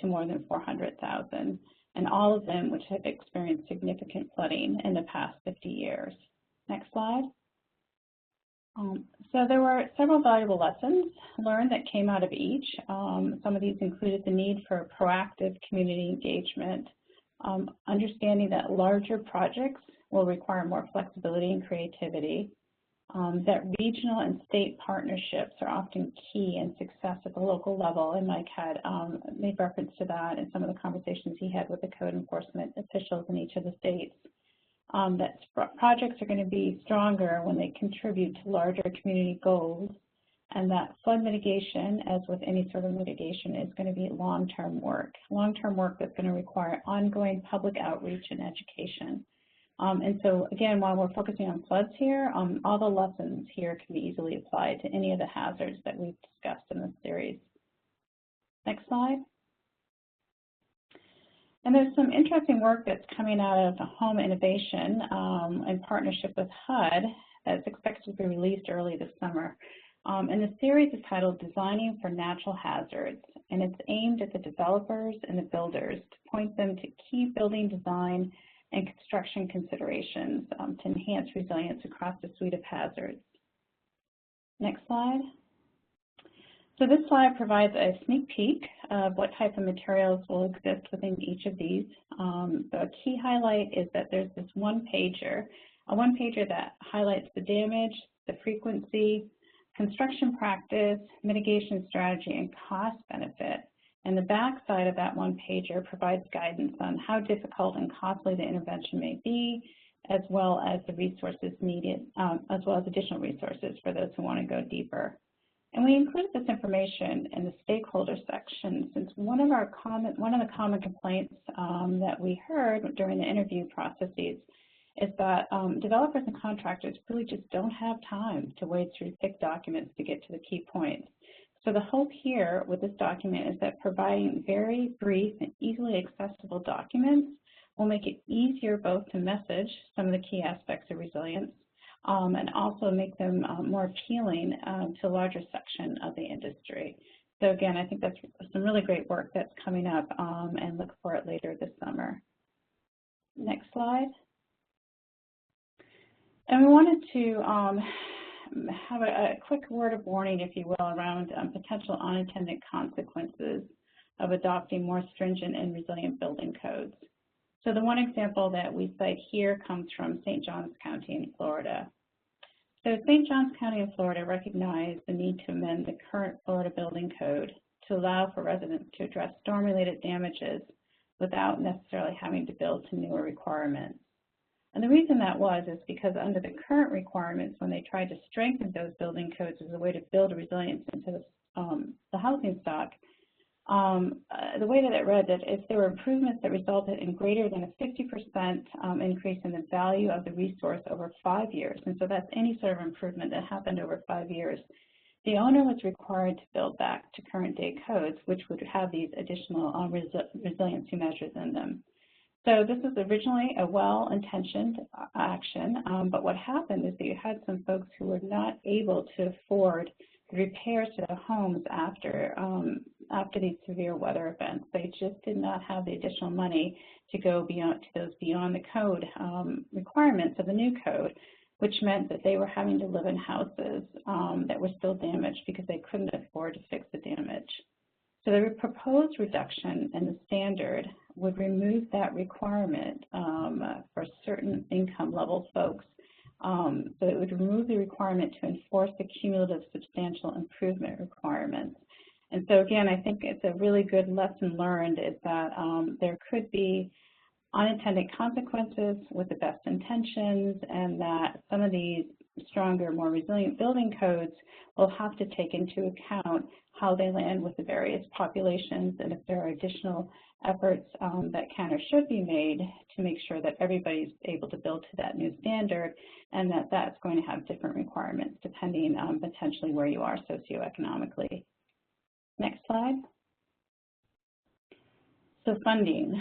to more than 400,000, and all of them which have experienced significant flooding in the past 50 years. Next slide. So there were several valuable lessons learned that came out of each. Some of these included the need for proactive community engagement, understanding that larger projects will require more flexibility and creativity, that regional and state partnerships are often key in success at the local level, and Mike had made reference to that in some of the conversations he had with the code enforcement officials in each of the states, that projects are going to be stronger when they contribute to larger community goals, and that flood mitigation, as with any sort of mitigation, is going to be long-term work that's going to require ongoing public outreach and education. And so, again, while we're focusing on floods here, all the lessons here can be easily applied to any of the hazards that we've discussed in this series. Next slide. And there's some interesting work that's coming out of Home Innovation in partnership with HUD that's expected to be released early this summer. And the series is titled Designing for Natural Hazards, and it's aimed at the developers and the builders to point them to key building design and construction considerations to enhance resilience across a suite of hazards. Next slide. So this slide provides a sneak peek of what type of materials will exist within each of these. The key highlight is that there's this one-pager, that highlights the damage, the frequency, construction practice, mitigation strategy, and cost benefit. And the back side of that one-pager provides guidance on how difficult and costly the intervention may be, as well as the resources needed, as well as additional resources for those who want to go deeper. And we included this information in the stakeholder section since one of the common complaints that we heard during the interview processes is that developers and contractors really just don't have time to wade through thick documents to get to the key points. So the hope here with this document is that providing very brief and easily accessible documents will make it easier both to message some of the key aspects of resilience and also make them more appealing to a larger section of the industry. So again, I think that's some really great work that's coming up and look for it later this summer. Next slide. And we wanted to have a quick word of warning, if you will, around potential unintended consequences of adopting more stringent and resilient building codes. So the one example that we cite here comes from St. Johns County in Florida. So St. Johns County in Florida recognized the need to amend the current Florida Building Code to allow for residents to address storm-related damages without necessarily having to build to newer requirements. And the reason that is because under the current requirements, when they tried to strengthen those building codes as a way to build a resilience into the housing stock, the way that it read that if there were improvements that resulted in greater than a 50% increase in the value of the resource over 5 years, and so that's any sort of improvement that happened over 5 years, the owner was required to build back to current day codes, which would have these additional resiliency measures in them. So this was originally a well-intentioned action, but what happened is that you had some folks who were not able to afford the repairs to their homes after these severe weather events. They just did not have the additional money to go beyond the code requirements of the new code, which meant that they were having to live in houses that were still damaged because they couldn't afford to fix the damage. So the proposed reduction in the standard would remove that requirement for certain income level folks. So it would remove the requirement to enforce the cumulative substantial improvement requirements. And so again, I think it's a really good lesson learned is that there could be unintended consequences with the best intentions, and that some of these stronger, more resilient building codes will have to take into account how they land with the various populations, and if there are additional efforts that can or should be made to make sure that everybody's able to build to that new standard, and that that's going to have different requirements depending on potentially where you are socioeconomically. Next slide. So funding.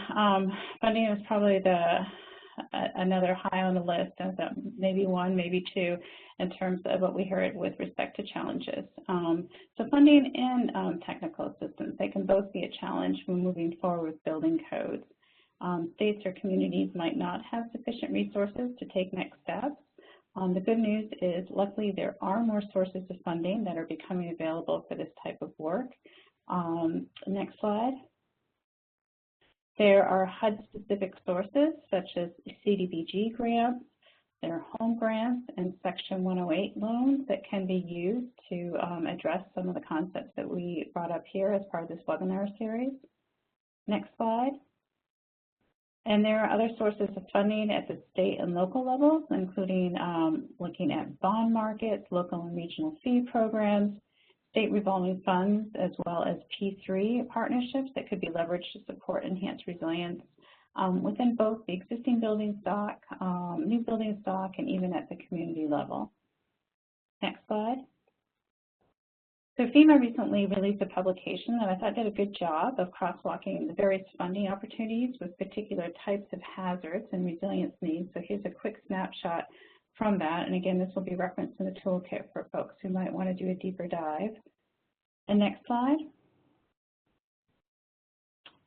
Funding is probably another high on the list, maybe one, maybe two, in terms of what we heard with respect to challenges. So funding and technical assistance, they can both be a challenge when moving forward with building codes. States or communities might not have sufficient resources to take next steps. The good news is, luckily, there are more sources of funding that are becoming available for this type of work. Next slide. There are HUD-specific sources, such as CDBG grants, there are home grants, and Section 108 loans that can be used to address some of the concepts that we brought up here as part of this webinar series. Next slide. And there are other sources of funding at the state and local levels, including looking at bond markets, local and regional fee programs, state revolving funds, as well as P3 partnerships that could be leveraged to support enhanced resilience within both the existing building stock, new building stock, and even at the community level. Next slide. So FEMA recently released a publication that I thought did a good job of crosswalking the various funding opportunities with particular types of hazards and resilience needs. So here's a quick snapshot from that. And again, this will be referenced in the toolkit for folks who might want to do a deeper dive. And next slide.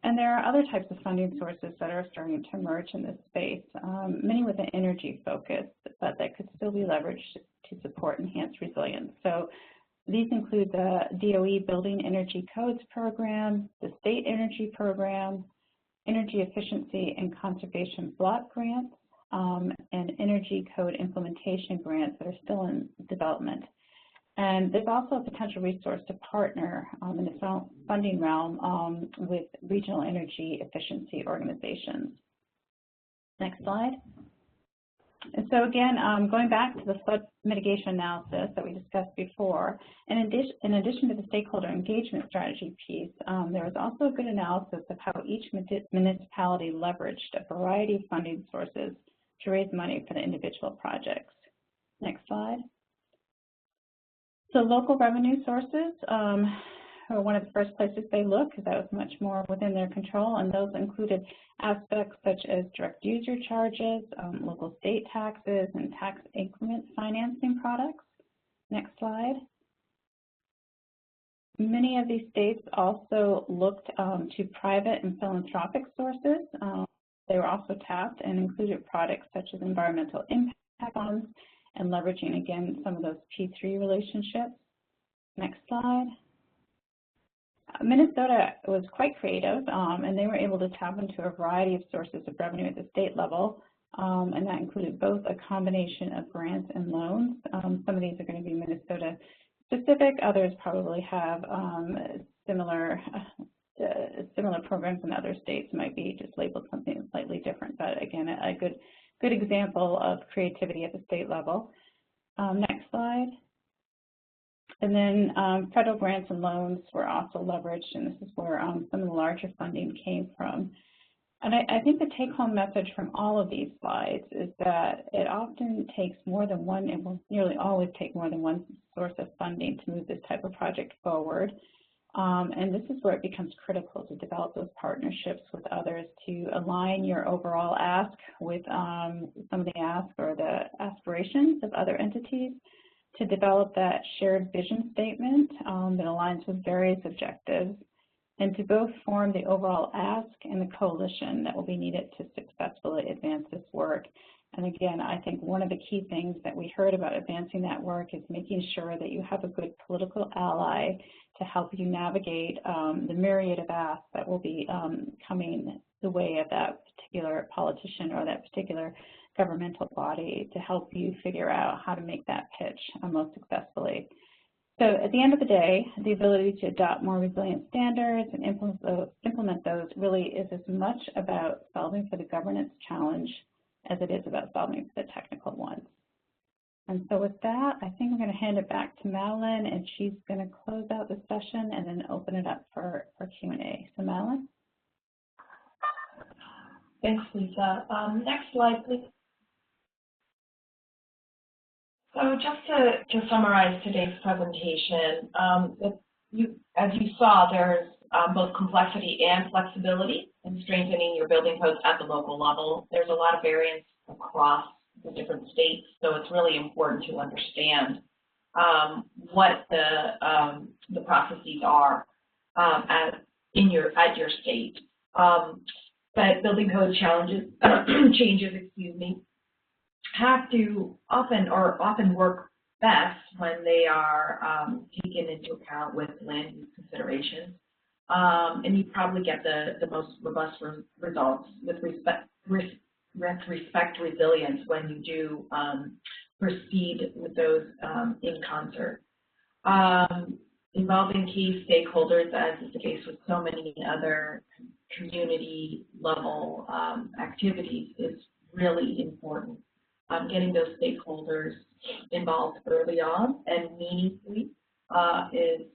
And there are other types of funding sources that are starting to emerge in this space, many with an energy focus, but that could still be leveraged to support enhanced resilience. So these include the DOE Building Energy Codes Program, the State Energy Program, Energy Efficiency and Conservation Block Grants, and Energy Code Implementation Grants that are still in development. And there's also a potential resource to partner in the funding realm with regional energy efficiency organizations. Next slide. And so again, going back to the flood mitigation analysis that we discussed before, in addition to the stakeholder engagement strategy piece, there was also a good analysis of how each municipality leveraged a variety of funding sources to raise money for the individual projects. Next slide. So local revenue sources are one of the first places they look, because that was much more within their control, and those included aspects such as direct user charges, local state taxes, and tax increment financing products. Next slide. Many of these states also looked to private and philanthropic sources. They were also tapped and included products such as environmental impact bonds and leveraging, again, some of those P3 relationships. Next slide. Minnesota was quite creative, and they were able to tap into a variety of sources of revenue at the state level, and that included both a combination of grants and loans. Some of these are going to be Minnesota specific, others probably have similar programs in other states, might be just labeled something slightly different, but again, a good example of creativity at the state level. Next slide. And then federal grants and loans were also leveraged, and this is where some of the larger funding came from. And I think the take-home message from all of these slides is that it often takes more than one, it will nearly always take more than one source of funding to move this type of project forward. And this is where it becomes critical to develop those partnerships with others to align your overall ask with some of the ask or the aspirations of other entities, to develop that shared vision statement that aligns with various objectives, and to both form the overall ask and the coalition that will be needed to successfully advance this work. And again, I think one of the key things that we heard about advancing that work is making sure that you have a good political ally to help you navigate the myriad of asks that will be coming the way of that particular politician or that particular governmental body to help you figure out how to make that pitch most successfully. So at the end of the day, the ability to adopt more resilient standards and implement those really is as much about solving for the governance challenge as it is about solving for the technical ones. And so with that, I think I'm going to hand it back to Madeline, and she's going to close out the session and then open it up for Q&A. So Madeline? Thanks, Lisa. Next slide, please. So just to summarize today's presentation, as you saw, there's both complexity and flexibility in strengthening your building codes at the local level. There's a lot of variance across the different states, so it's really important to understand what the processes are at your state. But building code changes, excuse me, have to often work best when they are taken into account with land use considerations. And you probably get the most robust results with respect resilience when you do proceed with those in concert. Involving key stakeholders, as is the case with so many other community level activities, is really important. Getting those stakeholders involved early on and meaningfully is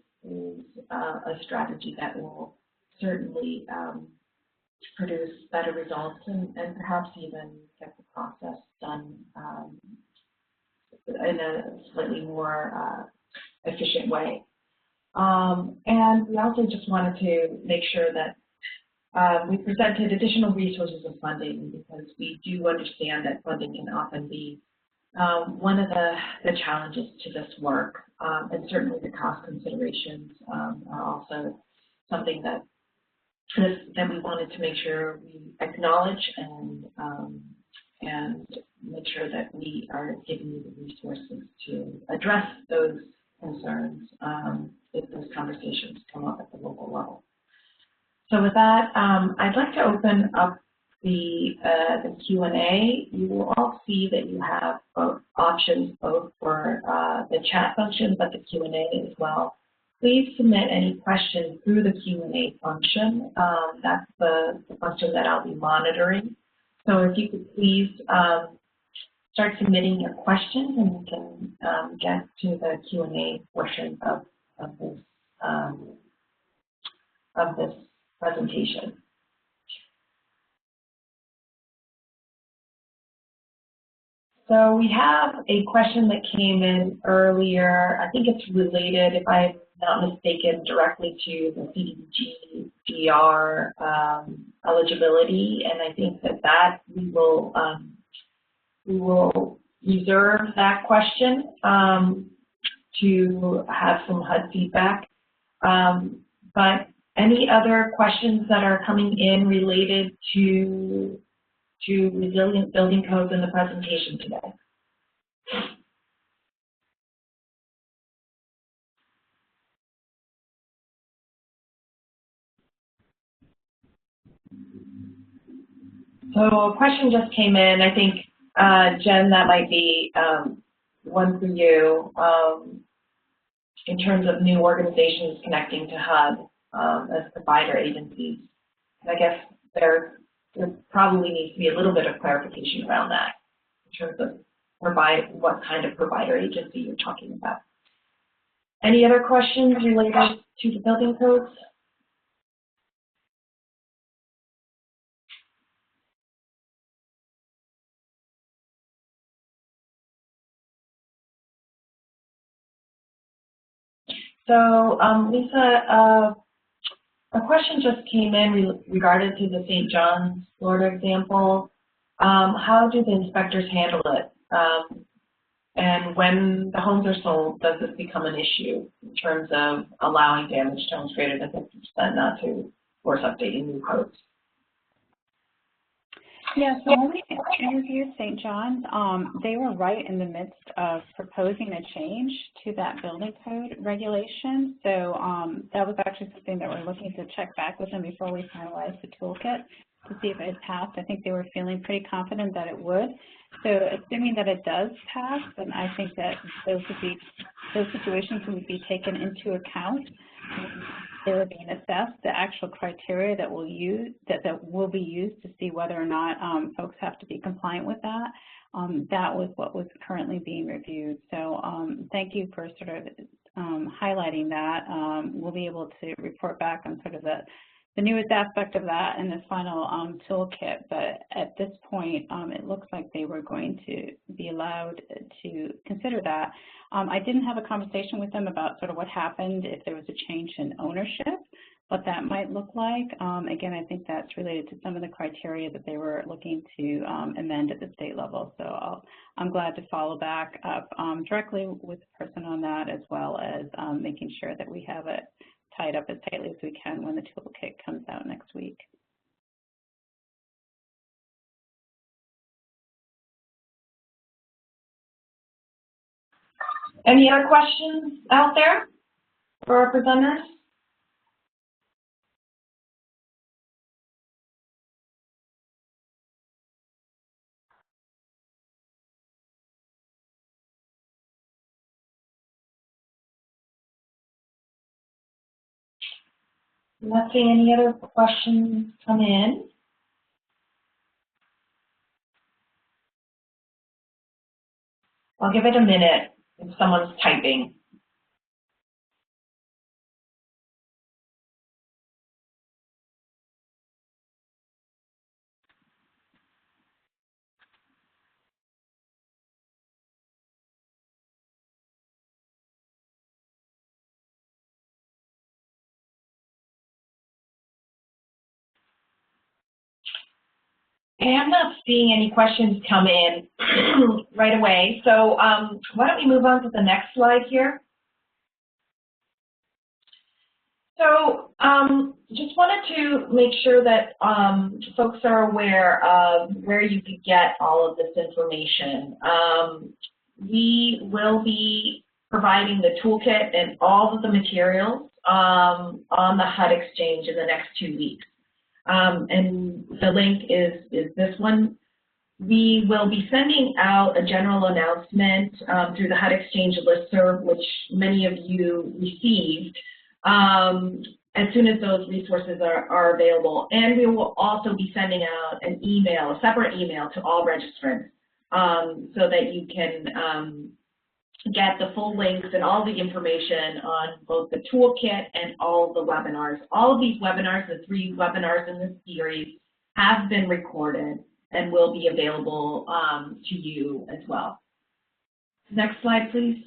a strategy that will certainly produce better results and perhaps even get the process done in a slightly more efficient way. And we also just wanted to make sure that we presented additional resources of funding, because we do understand that funding can often be one of the challenges to this work, and certainly the cost considerations are also something that we wanted to make sure we acknowledge and make sure that we are giving you the resources to address those concerns if those conversations come up at the local level. So with that, I'd like to open up the Q&A. You will all see that you have both options, both for the chat function, but the Q&A as well. Please submit any questions through the Q&A function. That's the function that I'll be monitoring. So if you could please start submitting your questions, and we can get to the Q&A portion of this presentation. So we have a question that came in earlier. I think it's related, if I'm not mistaken, directly to the CDBG-DR eligibility, and I think that we will reserve that question to have some HUD feedback. But any other questions that are coming in related to resilient building codes in the presentation today? So a question just came in. I think, Jen, that might be one for you, in terms of new organizations connecting to HUD as provider agencies. And I guess there probably needs to be a little bit of clarification around that in terms of what kind of provider agency you're talking about. Any other questions related to the building codes? So Lisa, a question just came in regarding to the St. John's, Florida example. How do the inspectors handle it? And when the homes are sold, does this become an issue in terms of allowing damage to homes greater than 50% not to force updating new codes? Yeah, so when we interviewed St. John's, they were right in the midst of proposing a change to that building code regulation. So that was actually something that we're looking to check back with them before we finalize the toolkit to see if it passed. I think they were feeling pretty confident that it would. So assuming that it does pass, then I think that those situations would be taken into account. They were being assessed, the actual criteria that will be used to see whether or not folks have to be compliant with that. That was what was currently being reviewed. So thank you for sort of highlighting that. We'll be able to report back on sort of the newest aspect of that in the final toolkit, but at this point, it looks like they were going to be allowed to consider that. I didn't have a conversation with them about sort of what happened if there was a change in ownership, what that might look like. Again, I think that's related to some of the criteria that they were looking to amend at the state level. So I'm glad to follow back up directly with the person on that, as well as making sure that we have it tied up as tightly as we can when the toolkit comes out next week. Any other questions out there for our presenters? I'm not seeing any other questions come in. I'll give it a minute if someone's typing. Okay, I'm not seeing any questions come in right away. So why don't we move on to the next slide here? So just wanted to make sure that folks are aware of where you could get all of this information. We will be providing the toolkit and all of the materials on the HUD Exchange in the next 2 weeks. And the link is this one. We will be sending out a general announcement through the HUD Exchange listserv, which many of you received, as soon as those resources are available. And we will also be sending out an email, a separate email to all registrants, so that you can get the full links and all the information on both the toolkit and all the webinars. All of these webinars, the 3 webinars in this series, have been recorded and will be available to you as well. Next slide, please.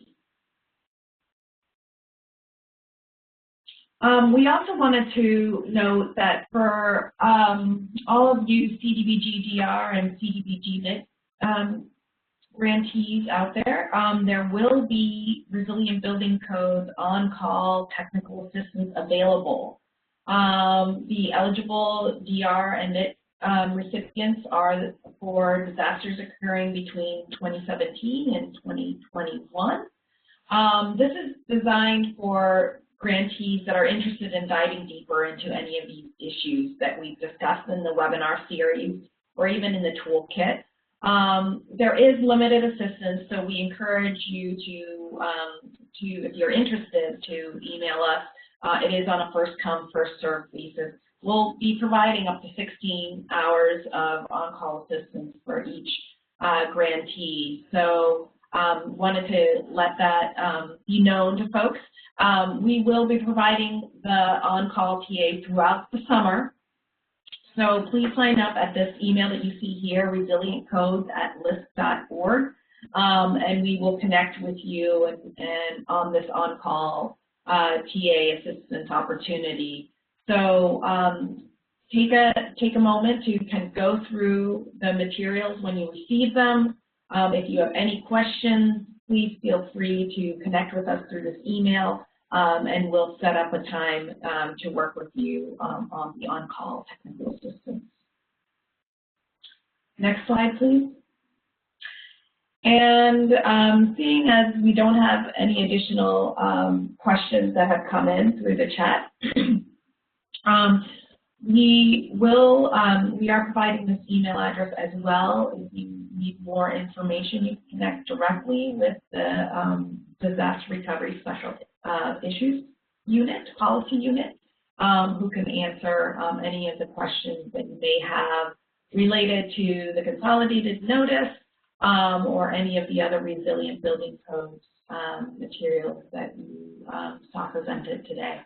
We also wanted to note that for all of you CDBG-DR and CDBG-MIT grantees out there, there will be Resilient Building Codes on-call technical assistance available. The eligible DR and MIT recipients are for disasters occurring between 2017 and 2021. This is designed for grantees that are interested in diving deeper into any of these issues that we've discussed in the webinar series or even in the toolkit. There is limited assistance, so we encourage you to, if you're interested, to email us. It is on a first-come, first-served basis. We'll be providing up to 16 hours of on-call assistance for each grantee. So wanted to let that be known to folks. We will be providing the on-call TA throughout the summer. So please sign up at this email that you see here, resilientcodes@list.org, and we will connect with you and on this on-call TA assistance opportunity. So take a moment to kind of go through the materials when you receive them. If you have any questions, please feel free to connect with us through this email, and we'll set up a time to work with you on the on-call technical assistance. Next slide, please. And seeing as we don't have any additional questions that have come in through the chat, we are providing this email address as well. If you need more information, you can connect directly with the Disaster Recovery Special Issues Unit, Policy Unit, who can answer any of the questions that you may have related to the Consolidated Notice or any of the other Resilient Building Codes materials that you saw presented today.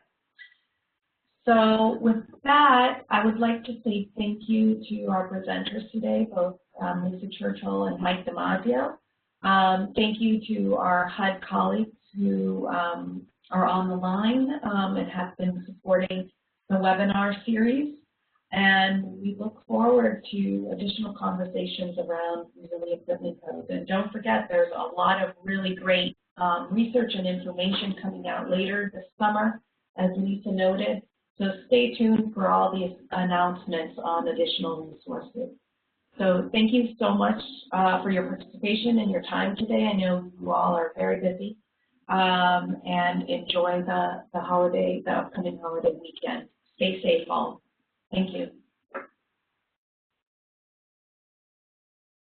So with that, I would like to say thank you to our presenters today, both Lisa Churchill and Mike DiMaggio. Thank you to our HUD colleagues who are on the line and have been supporting the webinar series. And we look forward to additional conversations around Resilient Building Codes. And don't forget, there's a lot of really great research and information coming out later this summer, as Lisa noted. So stay tuned for all these announcements on additional resources. So thank you so much for your participation and your time today. I know you all are very busy, and enjoy the upcoming holiday weekend. Stay safe all. Thank you.